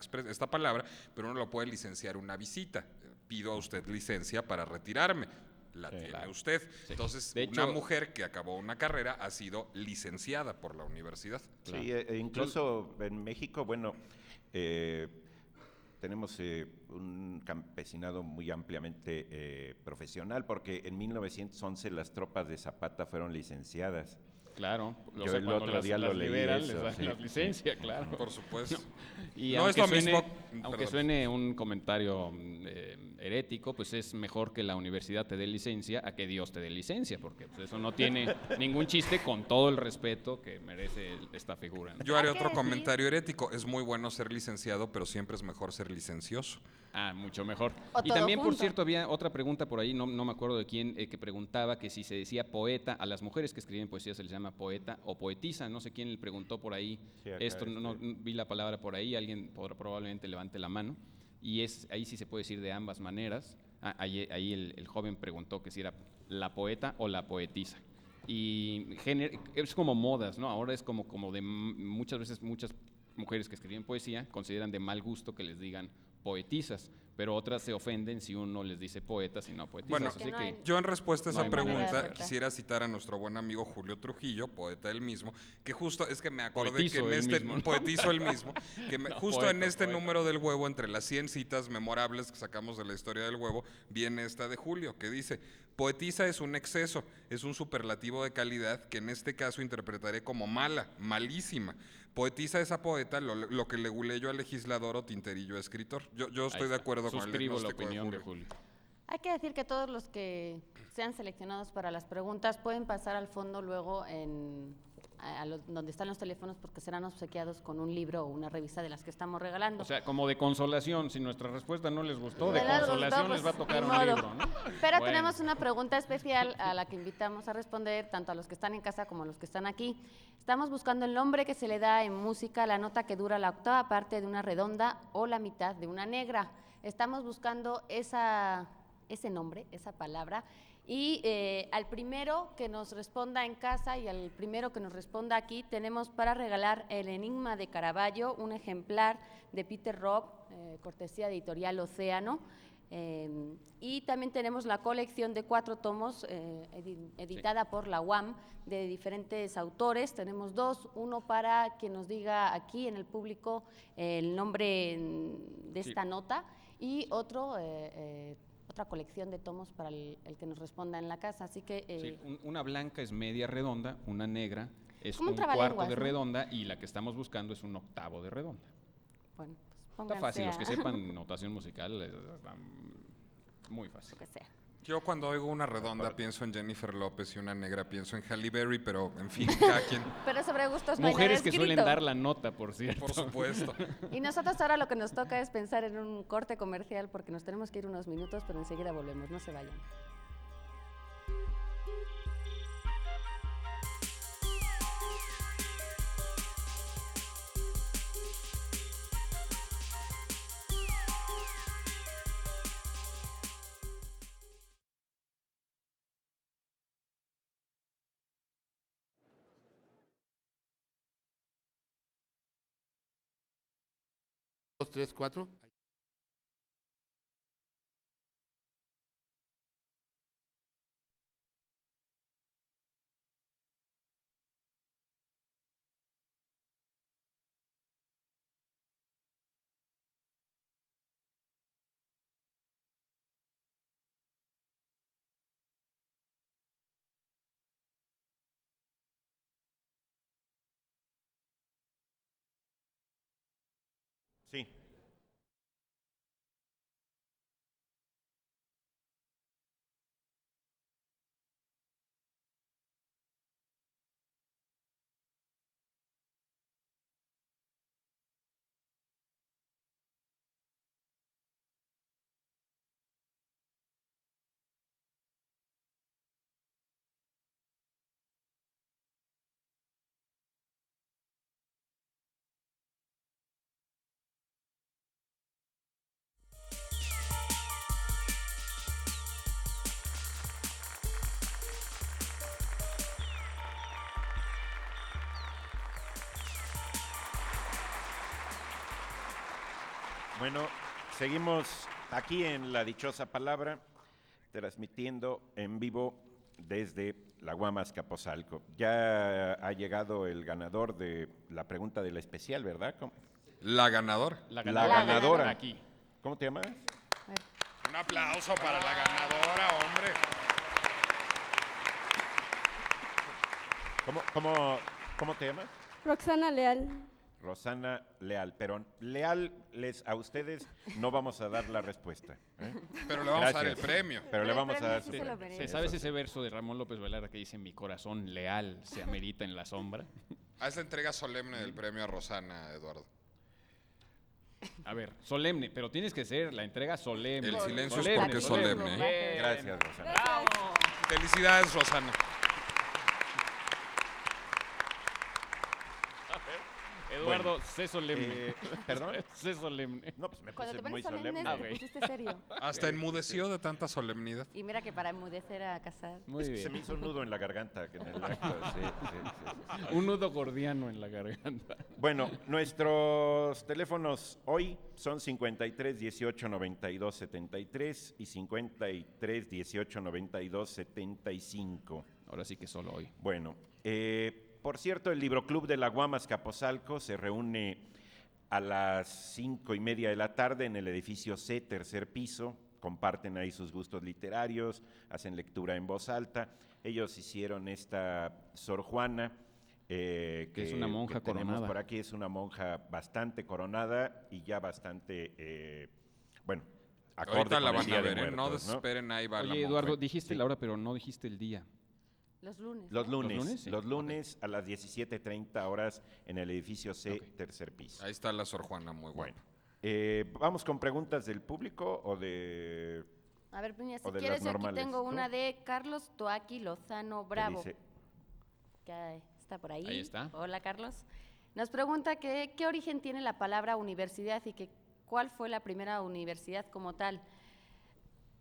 Speaker 2: palabra, pero uno lo puede licenciar una visita. Pido a usted licencia para retirarme. La tiene
Speaker 1: claro.
Speaker 2: usted.
Speaker 1: Sí.
Speaker 2: Entonces,
Speaker 1: De
Speaker 2: una
Speaker 1: hecho,
Speaker 2: mujer que acabó una carrera ha sido licenciada por la universidad.
Speaker 1: Claro.
Speaker 4: Sí, incluso en México, bueno, tenemos un campesinado muy ampliamente profesional, porque en 1911 las tropas de Zapata fueron licenciadas.
Speaker 1: Claro, o
Speaker 4: Yo
Speaker 1: sea,
Speaker 4: el
Speaker 1: cuando
Speaker 4: otro día lo leí
Speaker 1: liberan,
Speaker 4: eso,
Speaker 1: les dan
Speaker 4: sí,
Speaker 1: la licencia,
Speaker 4: sí.
Speaker 1: claro.
Speaker 2: Por supuesto.
Speaker 1: Y
Speaker 2: No es
Speaker 1: aunque
Speaker 2: lo
Speaker 1: suene,
Speaker 2: mismo.
Speaker 1: aunque
Speaker 2: Perdón.
Speaker 1: suene un comentario herético, pues es mejor que la universidad te dé licencia a que Dios te dé licencia, porque pues, eso no tiene ningún chiste, con todo el respeto que merece esta figura, ¿no?
Speaker 2: Yo haré
Speaker 3: Hay que
Speaker 2: otro
Speaker 3: decir-
Speaker 2: comentario herético. Es muy bueno ser licenciado, pero siempre es mejor ser licencioso.
Speaker 1: Ah, mucho mejor.
Speaker 3: O
Speaker 1: Y
Speaker 3: todo
Speaker 1: también, por
Speaker 3: junto.
Speaker 1: cierto, había otra pregunta por ahí, no me acuerdo de quién, que preguntaba que si se decía poeta, a las mujeres que escriben poesía se les llama poeta o poetisa, no sé quién le preguntó por ahí
Speaker 4: Sí, acá,
Speaker 1: esto, no vi la palabra por ahí, alguien probablemente levante la mano, y ahí sí se puede decir de ambas maneras. Ahí el joven preguntó que si era la poeta o la poetisa. Y es como modas, ¿no? Ahora es como de muchas veces muchas mujeres que escriben poesía consideran de mal gusto que les digan poetisas, pero otras se ofenden si uno les dice poetas y no poetisas.
Speaker 2: Bueno,
Speaker 1: así
Speaker 3: no
Speaker 1: que
Speaker 3: hay-
Speaker 2: Yo en respuesta a
Speaker 1: No
Speaker 2: esa
Speaker 1: hay manera de
Speaker 2: pregunta
Speaker 3: aceptar.
Speaker 2: quisiera citar a nuestro buen amigo Julio Trujillo, poeta él mismo, que justo es que me acordé
Speaker 1: Poetizo
Speaker 2: que en
Speaker 1: él
Speaker 2: este
Speaker 1: mismo, ¿no?
Speaker 2: poetizo él mismo, que
Speaker 1: No,
Speaker 2: justo en
Speaker 1: poeta,
Speaker 2: este
Speaker 1: poeta.
Speaker 2: número del huevo, entre las 100 citas memorables que sacamos de la historia del huevo, viene esta de Julio, que dice: poetiza es un exceso, es un superlativo de calidad que en este caso interpretaré como mala, malísima. Poetiza es a poeta lo que le yo al legislador o tinterillo a escritor. Yo
Speaker 1: Ahí
Speaker 2: estoy de
Speaker 1: está.
Speaker 2: acuerdo con el
Speaker 1: Suscribo la
Speaker 2: diagnóstico
Speaker 1: opinión
Speaker 2: de
Speaker 1: de
Speaker 2: Julio.
Speaker 1: Julio.
Speaker 3: Hay que decir que todos los que sean seleccionados para las preguntas pueden pasar al fondo luego donde están los teléfonos, porque serán obsequiados con un libro o una revista de las que estamos regalando.
Speaker 1: O sea, como de consolación, si nuestra respuesta no les gustó, de
Speaker 3: De las
Speaker 1: consolación
Speaker 3: dos,
Speaker 1: les va a
Speaker 3: pues,
Speaker 1: tocar
Speaker 3: ni
Speaker 1: un
Speaker 3: modo.
Speaker 1: libro, ¿no?
Speaker 3: Pero
Speaker 1: Bueno.
Speaker 3: tenemos una pregunta especial a la que invitamos a responder tanto a los que están en casa como a los que están aquí. Estamos buscando el nombre que se le da en música a la nota que dura la octava parte de una redonda o la mitad de una negra. Estamos buscando ese nombre, esa palabra, y al primero que nos responda en casa y al primero que nos responda aquí, tenemos para regalar El Enigma de Caravaggio, un ejemplar de Peter Rock, cortesía editorial Océano. Y también tenemos la colección de 4 tomos editada por la UAM de diferentes autores. Tenemos 2, uno para quien nos diga aquí en el público el nombre de esta nota, y otro, otra colección de tomos para el que nos responda en la casa. Así que
Speaker 1: Una blanca es media redonda, una negra es
Speaker 3: Como un
Speaker 1: un cuarto
Speaker 3: trabalenguas,
Speaker 1: de
Speaker 3: ¿no?
Speaker 1: redonda y la que estamos buscando es un octavo de redonda.
Speaker 3: bueno, pues
Speaker 1: Está
Speaker 3: pónganse
Speaker 1: fácil, los que
Speaker 3: a-
Speaker 1: sepan notación musical, está muy fácil.
Speaker 3: lo que sea.
Speaker 2: Yo cuando oigo una redonda pienso en Jennifer López y una negra pienso en Halle Berry, pero en fin, cada quien,
Speaker 3: Pero sobre gustos no hay nada
Speaker 1: Mujeres que suelen
Speaker 3: escrito.
Speaker 1: dar la nota, por cierto.
Speaker 2: por supuesto.
Speaker 3: Y nosotros ahora lo que nos toca es pensar en un corte comercial, porque nos tenemos que ir unos minutos, pero enseguida volvemos, no se vayan.
Speaker 5: Dos, tres, cuatro.
Speaker 4: Sí. Bueno, seguimos aquí en La Dichosa Palabra, transmitiendo en vivo desde la UAM Azcapotzalco. Ya ha llegado el ganador de la pregunta del especial, ¿verdad?
Speaker 2: La ganadora.
Speaker 4: La ganadora.
Speaker 1: Aquí.
Speaker 4: ¿Cómo te llamas?
Speaker 2: Un aplauso para la ganadora, hombre.
Speaker 4: ¿Cómo te llamas?
Speaker 6: Roxana Leal.
Speaker 4: Rosana Leal, pero leales a ustedes no vamos a dar la respuesta. ¿eh?
Speaker 2: Pero le vamos a dar el
Speaker 4: Gracias.
Speaker 2: premio.
Speaker 4: Pero le vamos a dar su
Speaker 3: Sí se lo
Speaker 4: premio.
Speaker 3: merece.
Speaker 1: ¿Sabes ese verso de Ramón López Velarde que dice mi corazón leal se amerita en la sombra?
Speaker 2: Haz la entrega solemne del premio a Rosana, Eduardo.
Speaker 1: A ver, solemne, pero tienes que ser la entrega solemne.
Speaker 2: El silencio es
Speaker 1: Solemne,
Speaker 2: porque es solemne,
Speaker 1: Bien.
Speaker 4: Gracias, Rosana.
Speaker 2: Felicidades, Rosana.
Speaker 1: Eduardo, sé solemne.
Speaker 4: ¿Perdón?
Speaker 1: Sé solemne.
Speaker 4: No, pues me
Speaker 3: Cuando
Speaker 4: puse
Speaker 3: te
Speaker 4: muy
Speaker 3: pones solemne,
Speaker 4: solemne.
Speaker 3: te
Speaker 1: Ok.
Speaker 3: pusiste serio.
Speaker 2: Hasta enmudeció de tanta solemnidad.
Speaker 3: Y mira que para enmudecer a casar.
Speaker 1: Muy
Speaker 4: Se
Speaker 1: bien.
Speaker 4: me hizo un nudo en la garganta. Que en el acto, sí.
Speaker 1: Un nudo gordiano en la garganta.
Speaker 4: Bueno, nuestros teléfonos hoy son 53 18 92 73 y 53 18 92 75.
Speaker 1: Ahora sí que solo hoy.
Speaker 4: Bueno, por cierto, el Libroclub de la UAM Azcapotzalco se reúne a las 5:30 de la tarde en el edificio C, tercer piso. Comparten ahí sus gustos literarios, hacen lectura en voz alta. Ellos hicieron esta Sor Juana,
Speaker 1: Que es una monja
Speaker 4: que tenemos
Speaker 1: coronada.
Speaker 4: por aquí, es una monja bastante coronada y ya bastante, bueno, acorde
Speaker 2: Ahorita la
Speaker 4: con el
Speaker 2: van
Speaker 4: Día
Speaker 2: a
Speaker 4: de
Speaker 2: ver, ¿eh? No
Speaker 4: Muertos, ¿no?
Speaker 2: desesperen, ahí va la
Speaker 1: Oye,
Speaker 2: monja.
Speaker 1: Eduardo, dijiste
Speaker 4: Sí.
Speaker 1: la hora, pero no dijiste el día.
Speaker 3: Los lunes.
Speaker 4: Los lunes,
Speaker 1: lunes? Sí.
Speaker 4: los lunes a las 17:30 horas en el edificio C,
Speaker 1: Ok.
Speaker 4: tercer piso.
Speaker 2: Ahí está la Sor Juana, muy buena.
Speaker 4: Vamos con preguntas del público o de...
Speaker 3: A ver, Piña, si
Speaker 4: O de
Speaker 3: quieres,
Speaker 4: las
Speaker 3: yo aquí
Speaker 4: normales,
Speaker 3: tengo
Speaker 4: ¿no?
Speaker 3: una de Carlos Toaki Lozano
Speaker 4: que
Speaker 3: Bravo.
Speaker 4: dice-
Speaker 3: Que está por ahí.
Speaker 1: Ahí está.
Speaker 3: Hola, Carlos. Nos pregunta qué origen tiene la palabra universidad y cuál fue la primera universidad como tal.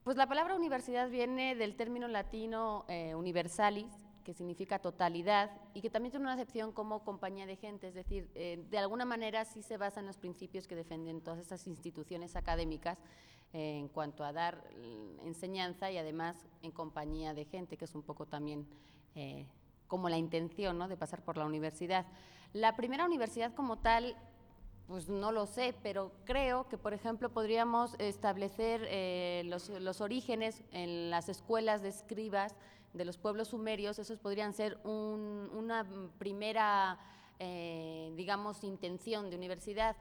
Speaker 3: Pues la palabra universidad viene del término latino universalis, que significa totalidad, y que también tiene una acepción como compañía de gente, es decir, de alguna manera sí se basa en los principios que defienden todas estas instituciones académicas en cuanto a dar enseñanza y además en compañía de gente, que es un poco también como la intención, ¿no?, de pasar por la universidad. La primera universidad como tal, pues no lo sé, pero creo que, por ejemplo, podríamos establecer los orígenes en las escuelas de escribas de los pueblos sumerios. Esos podrían ser una primera, digamos, intención de universidad.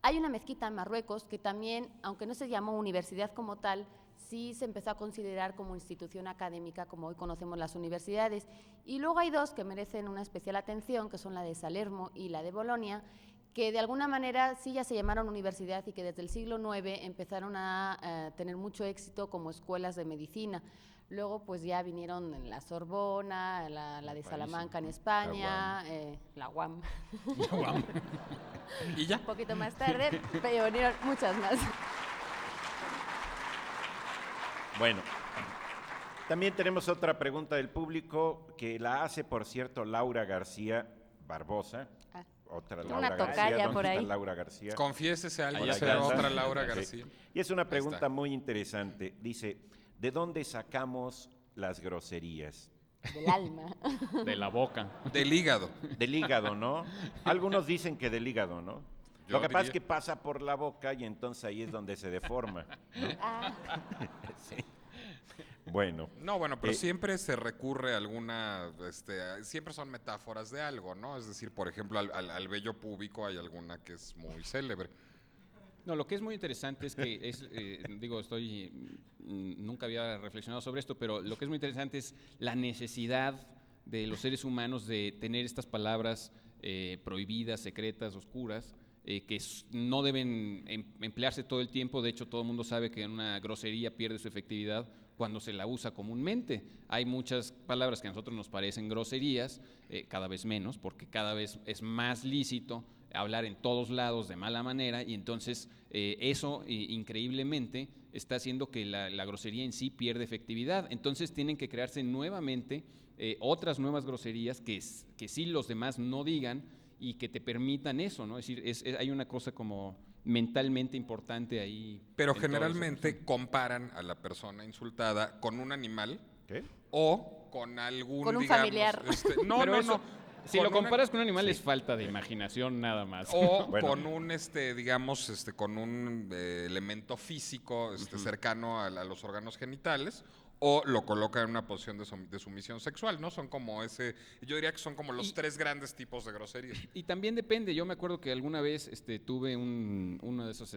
Speaker 3: Hay una mezquita en Marruecos que también, aunque no se llamó universidad como tal, sí se empezó a considerar como institución académica, como hoy conocemos las universidades. Y luego hay dos que merecen una especial atención, que son la de Salermo y la de Bolonia, que de alguna manera sí ya se llamaron universidad y que desde el siglo IX empezaron a tener mucho éxito como escuelas de medicina. Luego pues ya vinieron la Sorbona, la de Salamanca en España, la UAM.
Speaker 2: ¿Y ya?
Speaker 3: Un poquito más tarde, pero vinieron muchas más.
Speaker 4: Bueno, también tenemos otra pregunta del público que la hace, por cierto, Laura García Barbosa.
Speaker 3: Ah,
Speaker 4: Otra
Speaker 3: una
Speaker 4: Laura
Speaker 3: tocaya
Speaker 4: García. ¿Dónde
Speaker 3: por
Speaker 4: está
Speaker 3: ahí.
Speaker 4: Laura García?
Speaker 2: Confiésese a alguien,
Speaker 1: Allá
Speaker 2: será
Speaker 1: está.
Speaker 2: otra Laura
Speaker 4: Sí.
Speaker 2: García.
Speaker 4: Y es una
Speaker 2: está.
Speaker 4: pregunta muy interesante. Dice, ¿de dónde sacamos las groserías?
Speaker 3: del alma.
Speaker 1: De la boca.
Speaker 2: Del hígado.
Speaker 4: Del hígado, ¿no? Algunos dicen que del hígado, ¿no?
Speaker 2: Yo
Speaker 4: Lo que pasa es
Speaker 2: diría-
Speaker 4: que pasa por la boca y entonces ahí es donde se deforma.
Speaker 3: Ah,
Speaker 4: Sí. Bueno,
Speaker 2: No, bueno, pero
Speaker 4: Eh,
Speaker 2: siempre se recurre a alguna, siempre son metáforas de algo, ¿no? Es decir, por ejemplo, al vello púbico hay alguna que es muy célebre.
Speaker 1: No, lo que es muy interesante es que nunca había reflexionado sobre esto, pero lo que es muy interesante es la necesidad de los seres humanos de tener estas palabras prohibidas, secretas, oscuras, que no deben emplearse todo el tiempo. De hecho, todo el mundo sabe que una grosería pierde su efectividad cuando se la usa comúnmente. Hay muchas palabras que a nosotros nos parecen groserías, cada vez menos, porque cada vez es más lícito hablar en todos lados de mala manera, y entonces eso increíblemente está haciendo que la grosería en sí pierde efectividad. Entonces tienen que crearse nuevamente otras nuevas groserías que sí los demás no digan y que te permitan eso, ¿no? Es decir, hay una cosa como mentalmente importante ahí.
Speaker 2: Pero
Speaker 1: en todo eso.
Speaker 2: generalmente comparan a la persona insultada con un animal
Speaker 4: ¿Qué?
Speaker 2: o con algún,
Speaker 3: Con un
Speaker 2: digamos,
Speaker 3: familiar.
Speaker 2: No,
Speaker 1: Pero
Speaker 2: no,
Speaker 1: eso,
Speaker 2: no.
Speaker 1: Si
Speaker 2: Con
Speaker 1: lo comparas
Speaker 2: una-
Speaker 1: con un animal es falta de imaginación nada más.
Speaker 2: O
Speaker 4: Bueno.
Speaker 2: con un, digamos, con un elemento físico cercano a los órganos genitales, o lo coloca en una posición de sumisión sexual, ¿no? Son como yo diría que son como los tres grandes tipos de groserías.
Speaker 1: Y también depende, yo me acuerdo que alguna vez tuve una de esas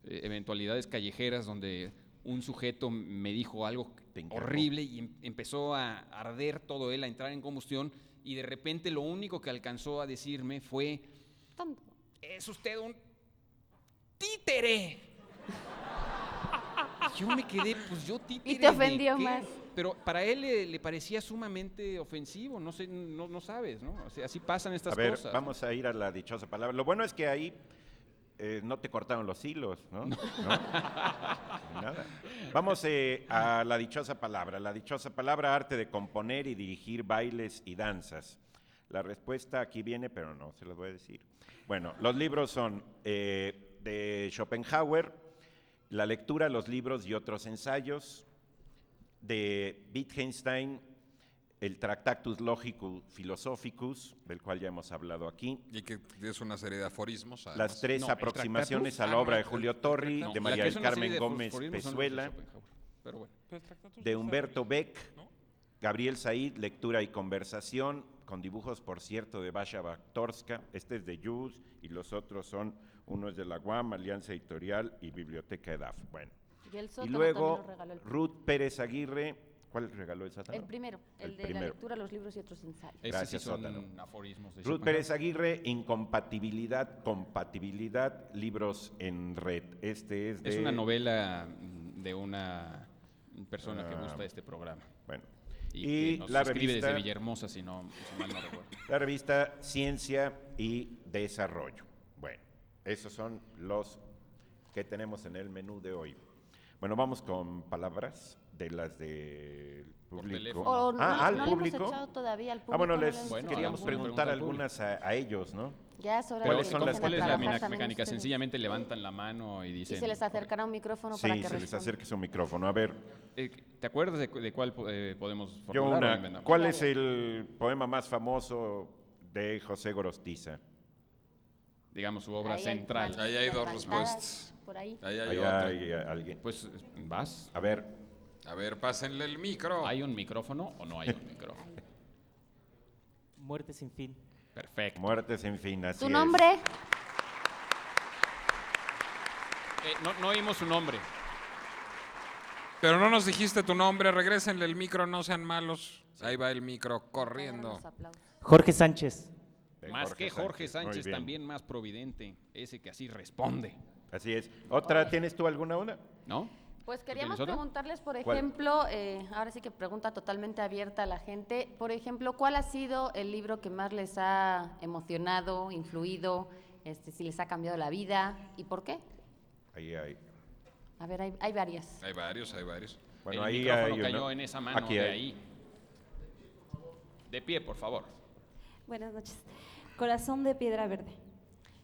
Speaker 1: eventualidades callejeras donde un sujeto me dijo algo
Speaker 4: Te encargó.
Speaker 1: horrible y empezó a arder todo él, a entrar en combustión, y de repente lo único que alcanzó a decirme fue,
Speaker 3: Tonto.
Speaker 1: es usted un títere. Y yo me quedé, pues yo títere.
Speaker 3: Y te ofendió
Speaker 1: ¿de qué?
Speaker 3: más.
Speaker 1: Pero para él le parecía sumamente ofensivo, no sé, no sabes, ¿no? O sea, así pasan estas
Speaker 4: A ver,
Speaker 1: cosas.
Speaker 4: vamos a ir a la dichosa palabra. Lo bueno es que ahí no te cortaron los hilos, ¿no? ¿No? Nada. Vamos a la dichosa palabra. La dichosa palabra, arte de componer y dirigir bailes y danzas. La respuesta aquí viene, pero no se las voy a decir. Bueno, los libros son de Schopenhauer, la lectura, los libros y otros ensayos, de Wittgenstein, el Tractatus Logicus Philosophicus, del cual ya hemos hablado aquí,
Speaker 2: Y que es una serie de aforismos. además.
Speaker 4: las tres
Speaker 1: No, ¿el
Speaker 4: aproximaciones
Speaker 1: Tractatus?
Speaker 4: a la obra de
Speaker 2: no,
Speaker 4: Julio
Speaker 2: el
Speaker 4: Torri,
Speaker 2: Tractatus.
Speaker 4: de
Speaker 1: La
Speaker 4: María
Speaker 1: que
Speaker 4: del
Speaker 1: es una serie
Speaker 4: Carmen
Speaker 1: de
Speaker 4: Gómez
Speaker 1: aforismos son los de
Speaker 4: Pezuela,
Speaker 1: Schopenhauer, pero bueno.
Speaker 4: de Humberto Beck, Gabriel Said, lectura y conversación, con dibujos, por cierto, de Basha Baktorska. Este es de Jus y los otros son, uno es de la UAM, Alianza Editorial y Biblioteca EDAF. Bueno.
Speaker 3: Y el
Speaker 4: Y
Speaker 3: sótano
Speaker 4: luego,
Speaker 3: también nos regaló el,
Speaker 4: Ruth Pérez Aguirre, ¿cuál regaló el sótano?
Speaker 3: el primero,
Speaker 4: El
Speaker 3: el de
Speaker 4: primero.
Speaker 3: la lectura, los libros y otros ensayos.
Speaker 1: Esos
Speaker 4: Gracias,
Speaker 1: sí son
Speaker 4: Sótano.
Speaker 1: aforismos de
Speaker 4: Ruth
Speaker 1: Schopenhauer.
Speaker 4: Pérez Aguirre, Incompatibilidad, Compatibilidad, libros en red. Este es de...
Speaker 1: Es una novela de una persona que gusta de este programa.
Speaker 4: Bueno.
Speaker 1: Y,
Speaker 4: Y
Speaker 1: que nos
Speaker 4: la
Speaker 1: escribe
Speaker 4: revista,
Speaker 1: desde Villahermosa, si mal no recuerdo.
Speaker 4: la revista Ciencia y Desarrollo. Bueno, esos son los que tenemos en el menú de hoy. Bueno, vamos con palabras de las del
Speaker 1: Por
Speaker 4: público.
Speaker 1: teléfono.
Speaker 3: O no,
Speaker 4: ¿al
Speaker 3: no le hemos
Speaker 4: público?
Speaker 3: echado todavía al público.
Speaker 4: Ah, bueno,
Speaker 3: no le
Speaker 4: les
Speaker 3: hemos
Speaker 1: Bueno,
Speaker 3: hecho
Speaker 4: queríamos
Speaker 3: al
Speaker 1: alguna
Speaker 3: público.
Speaker 4: preguntar
Speaker 1: pregunta al
Speaker 4: algunas a ellos, ¿no?
Speaker 3: Ya es hora
Speaker 4: ¿Cuáles
Speaker 3: de que
Speaker 4: son las
Speaker 3: empiecen a
Speaker 1: ¿Cuál es la
Speaker 3: trabajar también
Speaker 1: mecánica?
Speaker 3: ustedes.
Speaker 1: Sencillamente levantan la mano y
Speaker 3: Y
Speaker 1: dicen...
Speaker 3: se les acercará un micrófono para
Speaker 4: Sí,
Speaker 3: que
Speaker 4: se les
Speaker 3: respondan.
Speaker 4: acerque su micrófono. A ver,
Speaker 1: ¿Te acuerdas de cuál podemos
Speaker 4: yo
Speaker 1: formular o
Speaker 4: una.
Speaker 1: inventamos?
Speaker 4: ¿Cuál es el poema más famoso de José Gorostiza?
Speaker 1: Digamos, su obra
Speaker 3: Ahí hay
Speaker 1: central.
Speaker 3: manitas
Speaker 2: Ahí hay dos
Speaker 3: levantadas,
Speaker 2: respuestas.
Speaker 3: Por ahí.
Speaker 2: Ahí hay
Speaker 4: Ahí
Speaker 2: otra.
Speaker 4: hay alguien.
Speaker 1: Pues, ¿vas?
Speaker 4: A ver,
Speaker 2: A ver, pásenle el micro.
Speaker 1: ¿Hay un micrófono o no hay un micrófono?
Speaker 6: Muerte sin fin.
Speaker 1: Perfecto.
Speaker 4: muertes en fin, así
Speaker 3: ¿Tu
Speaker 4: es.
Speaker 3: nombre?
Speaker 1: No oímos su nombre.
Speaker 2: Pero no nos dijiste tu nombre, regrésenle el micro, no sean malos. Ahí va el micro corriendo.
Speaker 3: Los aplausos.
Speaker 6: Jorge Sánchez.
Speaker 4: De
Speaker 1: Más que Jorge
Speaker 4: Muy
Speaker 1: Sánchez,
Speaker 4: bien.
Speaker 1: también más providente. Ese que así responde.
Speaker 4: Así es. ¿Otra? ¿Tienes tú alguna una?
Speaker 1: ¿No?
Speaker 3: Pues
Speaker 1: ¿Tú
Speaker 3: queríamos
Speaker 1: tienes otra?
Speaker 3: preguntarles, por
Speaker 4: ¿Cuál?
Speaker 3: ejemplo, ahora sí que pregunta totalmente abierta a la gente, por ejemplo, ¿cuál ha sido el libro que más les ha emocionado, influido, si les ha cambiado la vida y por qué?
Speaker 4: Ahí hay.
Speaker 3: A ver, hay varias.
Speaker 2: Hay varios, hay varios.
Speaker 4: Bueno,
Speaker 1: el
Speaker 4: ahí
Speaker 1: micrófono
Speaker 4: hay
Speaker 1: cayó
Speaker 4: uno.
Speaker 1: en esa mano
Speaker 4: Aquí
Speaker 1: de
Speaker 4: hay.
Speaker 1: ahí. De pie, por favor.
Speaker 7: Buenas noches. Corazón de piedra verde.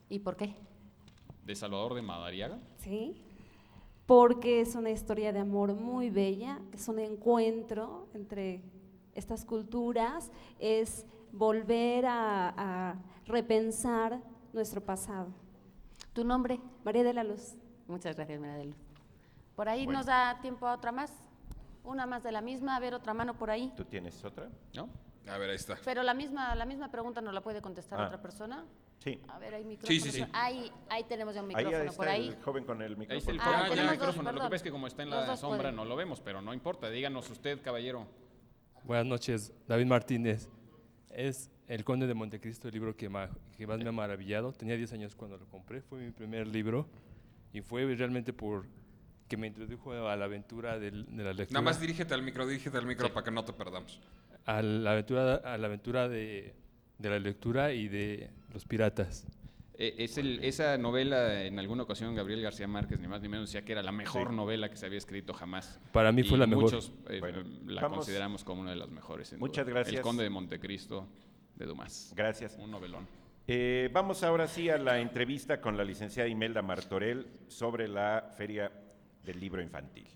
Speaker 3: ¿Y por qué?
Speaker 1: De Salvador de Madariaga.
Speaker 7: ¿Sí? Porque es una historia de amor muy bella, es un encuentro entre estas culturas, es volver a repensar nuestro pasado.
Speaker 3: ¿Tu nombre?
Speaker 7: María de la Luz.
Speaker 3: Muchas gracias, María de Luz. ¿Por ahí
Speaker 4: Bueno.
Speaker 3: nos da tiempo a otra más? Una más de la misma, a ver, otra mano por ahí.
Speaker 4: ¿Tú tienes otra?
Speaker 1: ¿No?
Speaker 2: A ver, ahí está.
Speaker 3: Pero la misma pregunta no la puede contestar
Speaker 4: Ah.
Speaker 3: otra persona.
Speaker 4: Sí.
Speaker 3: A ver, hay micrófono.
Speaker 2: Sí, sí, sí.
Speaker 3: Ahí tenemos ya un
Speaker 4: Ahí
Speaker 3: micrófono
Speaker 4: está
Speaker 3: por ahí.
Speaker 4: el joven con el
Speaker 1: Ahí está
Speaker 4: micrófono.
Speaker 1: el,
Speaker 3: Ah,
Speaker 1: ya,
Speaker 3: tenemos
Speaker 1: el
Speaker 3: dos,
Speaker 1: micrófono. Lo que
Speaker 3: perdón.
Speaker 1: pasa es que como está en
Speaker 3: Los
Speaker 1: la
Speaker 3: dos
Speaker 1: sombra
Speaker 3: pueden.
Speaker 1: no lo vemos, pero no importa. Díganos usted, caballero.
Speaker 8: Buenas noches, David Martínez. Es El Conde de Montecristo, el libro que más me ha maravillado. Tenía 10 años cuando lo compré, fue mi primer libro y fue realmente por que me introdujo a la aventura de la lectura.
Speaker 2: Nada más dirígete al micro para que no te perdamos.
Speaker 8: a la aventura de la lectura y de los piratas.
Speaker 1: Esa novela, en alguna ocasión, Gabriel García Márquez, ni más ni menos, decía que era la mejor
Speaker 4: Sí.
Speaker 1: novela que se había escrito jamás.
Speaker 8: Para mí fue
Speaker 1: Y
Speaker 8: la mejor.
Speaker 1: Muchos
Speaker 4: Bueno,
Speaker 1: la
Speaker 4: vamos.
Speaker 1: consideramos como una de las mejores. sin
Speaker 4: Muchas
Speaker 1: duda.
Speaker 4: gracias.
Speaker 1: El Conde de Montecristo, de Dumas.
Speaker 4: Gracias.
Speaker 1: Un novelón.
Speaker 4: Vamos ahora sí a la entrevista con la licenciada Imelda Martorell sobre la Feria del Libro Infantil.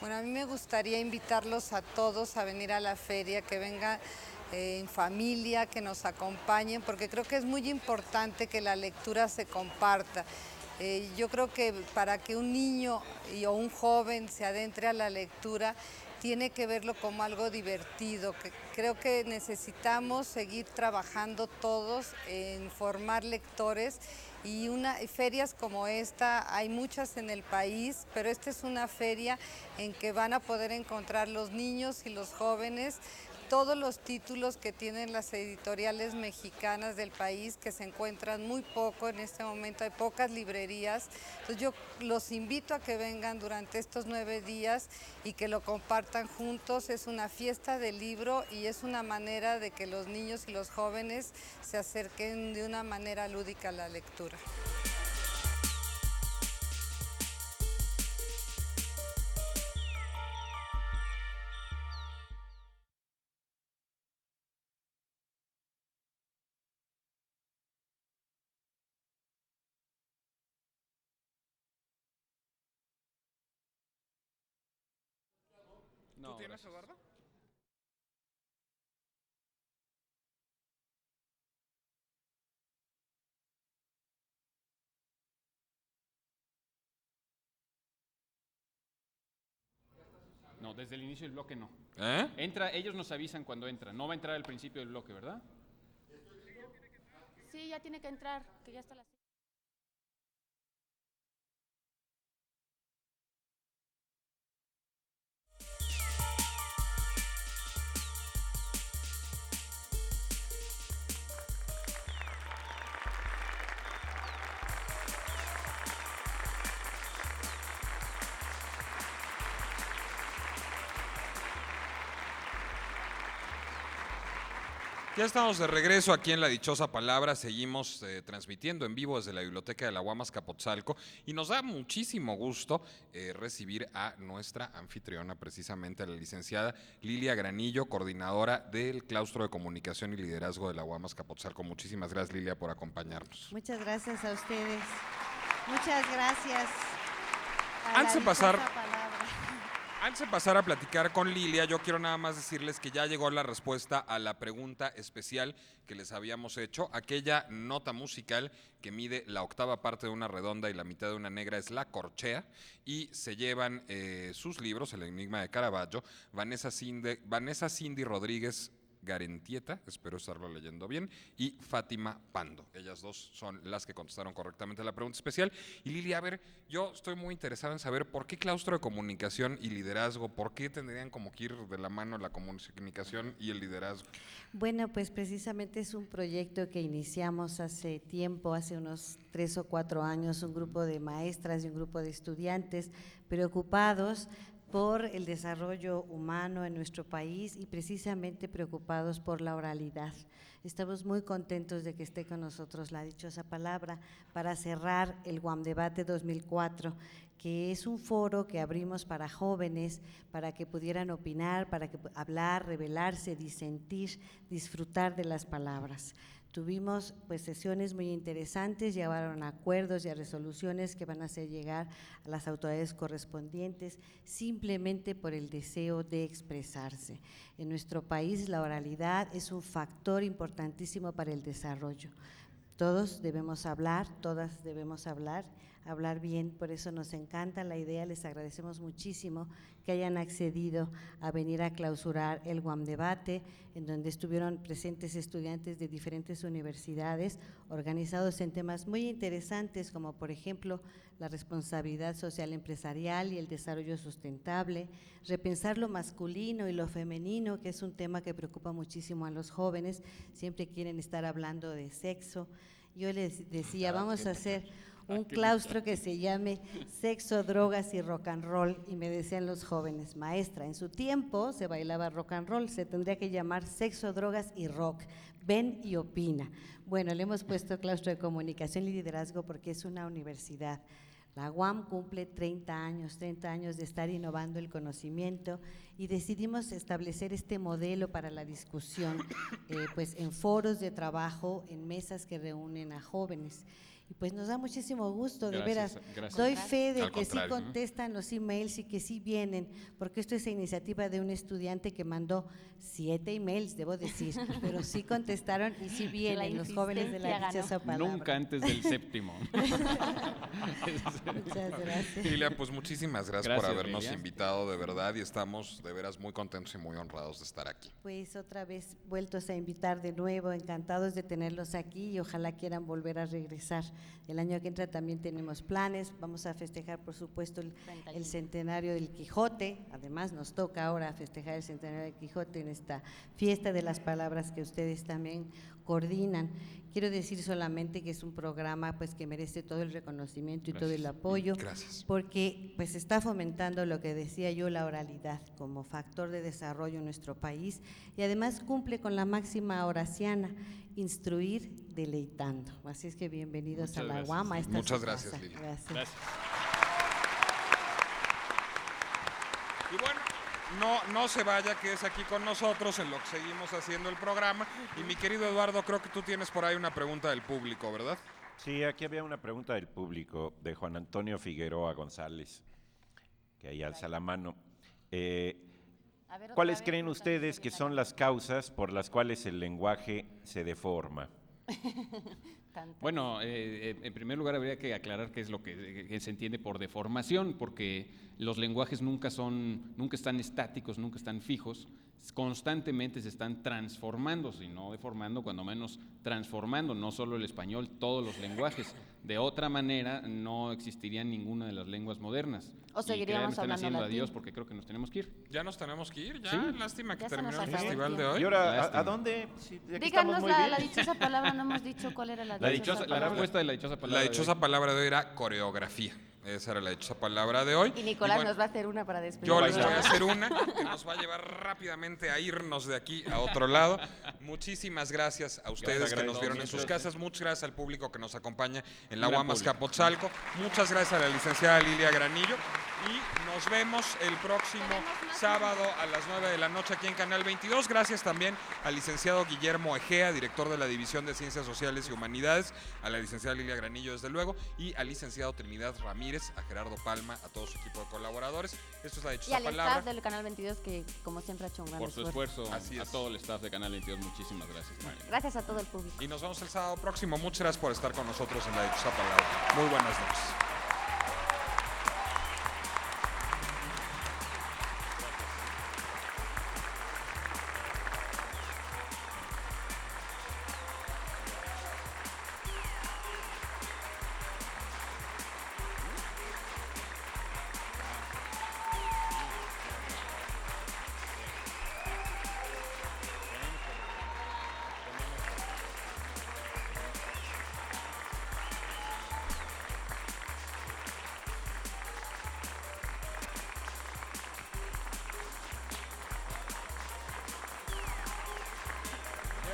Speaker 9: Bueno, a mí me gustaría invitarlos a todos a venir a la feria, que vengan en familia, que nos acompañen, porque creo que es muy importante que la lectura se comparta. Yo creo que para que un niño o un joven se adentre a la lectura, tiene que verlo como algo divertido. Creo que necesitamos seguir trabajando todos en formar lectores y ferias como esta, hay muchas en el país, pero esta es una feria en que van a poder encontrar los niños y los jóvenes todos los títulos que tienen las editoriales mexicanas del país, que se encuentran muy poco en este momento, hay pocas librerías. Entonces yo los invito a que vengan durante estos 9 días y que lo compartan juntos. Es una fiesta del libro y es una manera de que los niños y los jóvenes se acerquen de una manera lúdica a la lectura.
Speaker 1: No,
Speaker 2: ¿Tú tienes,
Speaker 1: gracias.
Speaker 2: Eduardo?
Speaker 1: No, desde el inicio del bloque no.
Speaker 2: ¿Eh?
Speaker 1: Ellos nos avisan cuando entran. No va a entrar al principio del bloque, ¿verdad?
Speaker 3: Sí, ya tiene que entrar, que ya está la...
Speaker 2: Ya estamos de regreso aquí en La Dichosa Palabra, seguimos transmitiendo en vivo desde la Biblioteca de la UAM Azcapotzalco y nos da muchísimo gusto recibir a nuestra anfitriona, precisamente a la licenciada Lilia Granillo, coordinadora del Claustro de Comunicación y Liderazgo de la UAM Azcapotzalco. Muchísimas gracias, Lilia, por acompañarnos.
Speaker 10: Muchas gracias a ustedes. Muchas gracias.
Speaker 2: Antes de pasar a platicar con Lilia, yo quiero nada más decirles que ya llegó la respuesta a la pregunta especial que les habíamos hecho. Aquella nota musical que mide la octava parte de una redonda y la mitad de una negra es la corchea, y se llevan sus libros, El Enigma de Caravaggio, Vanessa Cindy Rodríguez Garentieta, espero estarlo leyendo bien, y Fátima Pando. Ellas dos son las que contestaron correctamente la pregunta especial. Y Lilia, a ver, yo estoy muy interesado en saber por qué Claustro de Comunicación y Liderazgo, por qué tendrían como que ir de la mano la comunicación y el liderazgo.
Speaker 10: Bueno, pues precisamente es un proyecto que iniciamos hace tiempo, hace unos 3 o 4 años, un grupo de maestras y un grupo de estudiantes preocupados por el desarrollo humano en nuestro país y precisamente preocupados por la oralidad. Estamos muy contentos de que esté con nosotros La Dichosa Palabra para cerrar el UAM Debate 2004, que es un foro que abrimos para jóvenes, para que pudieran opinar, para que hablar, revelarse, disentir, disfrutar de las palabras. Tuvimos pues sesiones muy interesantes, llevaron a acuerdos y a resoluciones que van a hacer llegar a las autoridades correspondientes simplemente por el deseo de expresarse. En nuestro país la oralidad es un factor importantísimo para el desarrollo. Todos debemos hablar, todas debemos hablar bien, por eso nos encanta la idea, les agradecemos muchísimo que hayan accedido a venir a clausurar el UAM Debate, en donde estuvieron presentes estudiantes de diferentes universidades, organizados en temas muy interesantes, como por ejemplo la responsabilidad social empresarial y el desarrollo sustentable, repensar lo masculino y lo femenino, que es un tema que preocupa muchísimo a los jóvenes, siempre quieren estar hablando de sexo. Yo les decía, vamos a hacer un claustro que se llame Sexo, Drogas y Rock and Roll, y me decían los jóvenes, maestra, en su tiempo se bailaba rock and roll, se tendría que llamar Sexo, Drogas y Rock, ven y opina. Bueno, le hemos puesto Claustro de Comunicación y Liderazgo porque es una universidad La UAM cumple 30 años de estar innovando el conocimiento y decidimos establecer este modelo para la discusión pues en foros de trabajo, en mesas que reúnen a jóvenes. Y pues nos da muchísimo gusto, de veras.
Speaker 1: Gracias.
Speaker 10: Doy fe de
Speaker 2: Al
Speaker 10: que sí
Speaker 2: contrario, ¿no?
Speaker 10: contestan los emails y que sí vienen, porque esto es iniciativa de un estudiante que mandó 7 emails, debo decir, pero sí contestaron y sí vienen los jóvenes de la
Speaker 3: insistencia ganó.
Speaker 10: dichosa palabra.
Speaker 1: Nunca antes del séptimo.
Speaker 10: Muchas gracias.
Speaker 2: Lilia, pues muchísimas gracias, por
Speaker 1: Gracias,
Speaker 2: habernos
Speaker 1: Lilia.
Speaker 2: invitado, de verdad, y estamos de veras muy contentos y muy honrados de estar aquí.
Speaker 10: Pues otra vez vueltos a invitar de nuevo, encantados de tenerlos aquí y ojalá quieran volver a regresar. El año que entra también tenemos planes, vamos a festejar por supuesto el centenario del Quijote, además nos toca ahora festejar el centenario del Quijote en esta fiesta de las palabras que ustedes también coordinan. Quiero decir solamente que es un programa pues que merece todo el reconocimiento y todo el apoyo.
Speaker 2: Gracias.
Speaker 10: Porque pues está fomentando lo que decía yo, la oralidad como factor de desarrollo en nuestro país y además cumple con la máxima horaciana, instruir deleitando. Así es que bienvenidos
Speaker 1: Muchas
Speaker 10: a la
Speaker 1: gracias.
Speaker 10: UAM. Esta
Speaker 2: Muchas
Speaker 10: su
Speaker 2: gracias,
Speaker 10: casa.
Speaker 2: Lilia.
Speaker 10: Gracias.
Speaker 1: Gracias.
Speaker 2: Y bueno, no se vaya, que es aquí con nosotros en lo que seguimos haciendo el programa. Y mi querido Eduardo, creo que tú tienes por ahí una pregunta del público, ¿verdad?
Speaker 4: Sí, aquí había una pregunta del público de Juan Antonio Figueroa González, que ahí alza la mano.
Speaker 3: A ver, otra
Speaker 4: ¿Cuáles
Speaker 3: vez,
Speaker 4: creen
Speaker 3: no
Speaker 4: ustedes
Speaker 3: sabía
Speaker 4: que
Speaker 3: que
Speaker 4: son las causas por las cuales el lenguaje se deforma?
Speaker 1: Bueno, en primer lugar habría que aclarar qué es lo que se entiende por deformación, porque los lenguajes nunca están estáticos, nunca están fijos, constantemente se están transformando, si no deformando, cuando menos transformando, no solo el español, todos los lenguajes. De otra manera, no existiría ninguna de las lenguas modernas.
Speaker 3: O
Speaker 1: Y
Speaker 3: seguiríamos
Speaker 1: créanme, están
Speaker 3: hablando
Speaker 1: haciendo
Speaker 3: latín.
Speaker 1: adiós porque creo que nos tenemos que ir.
Speaker 2: Ya nos tenemos que ir, ya.
Speaker 1: Sí.
Speaker 2: Lástima que
Speaker 3: Ya se
Speaker 2: terminó
Speaker 3: nos
Speaker 2: el
Speaker 3: acabó el
Speaker 2: festival de
Speaker 3: tiempo.
Speaker 2: hoy.
Speaker 4: ¿Y ahora
Speaker 1: Lástima.
Speaker 4: a dónde? Sí, aquí estamos
Speaker 3: Díganos
Speaker 4: muy
Speaker 3: la
Speaker 4: bien.
Speaker 3: dichosa palabra, no hemos dicho cuál era la dichosa
Speaker 1: La
Speaker 3: palabra.
Speaker 1: respuesta de la dichosa palabra.
Speaker 2: La
Speaker 1: de
Speaker 2: dichosa
Speaker 1: hoy.
Speaker 2: palabra de hoy era coreografía. Esa era la dichosa palabra de hoy.
Speaker 3: Y Nicolás
Speaker 2: bueno,
Speaker 3: nos va a hacer una para despedir.
Speaker 2: yo les voy a hacer una que nos va a llevar rápidamente a irnos de aquí a otro lado. Muchísimas gracias a ustedes
Speaker 1: Gracias,
Speaker 2: que nos vieron en sus
Speaker 1: gracias.
Speaker 2: casas. Muchas gracias al público que nos acompaña en la
Speaker 1: Gran
Speaker 2: UAM
Speaker 1: público.
Speaker 2: Azcapotzalco. Muchas gracias a la licenciada Lilia Granillo. Y nos vemos el próximo sábado a las 9 de la noche aquí en Canal 22. Gracias también al licenciado Guillermo Egea, director de la División de Ciencias Sociales y Humanidades, a la licenciada Lilia Granillo, desde luego, y al licenciado Trinidad Ramírez, a Gerardo Palma, a todo su equipo de colaboradores. Esto es la
Speaker 3: Y
Speaker 2: dichosa
Speaker 3: al
Speaker 2: palabra.
Speaker 3: staff del Canal 22 que como siempre ha hecho un gran
Speaker 1: Por su
Speaker 3: esfuerzo.
Speaker 1: esfuerzo,
Speaker 2: Así
Speaker 1: a
Speaker 2: es.
Speaker 1: todo el staff de Canal 22, muchísimas gracias. Mario.
Speaker 3: Gracias a todo el público.
Speaker 2: Y nos vemos el sábado próximo. Muchas gracias por estar con nosotros en la dichosa palabra. Muy buenas noches.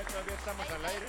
Speaker 4: Todavía estamos al aire.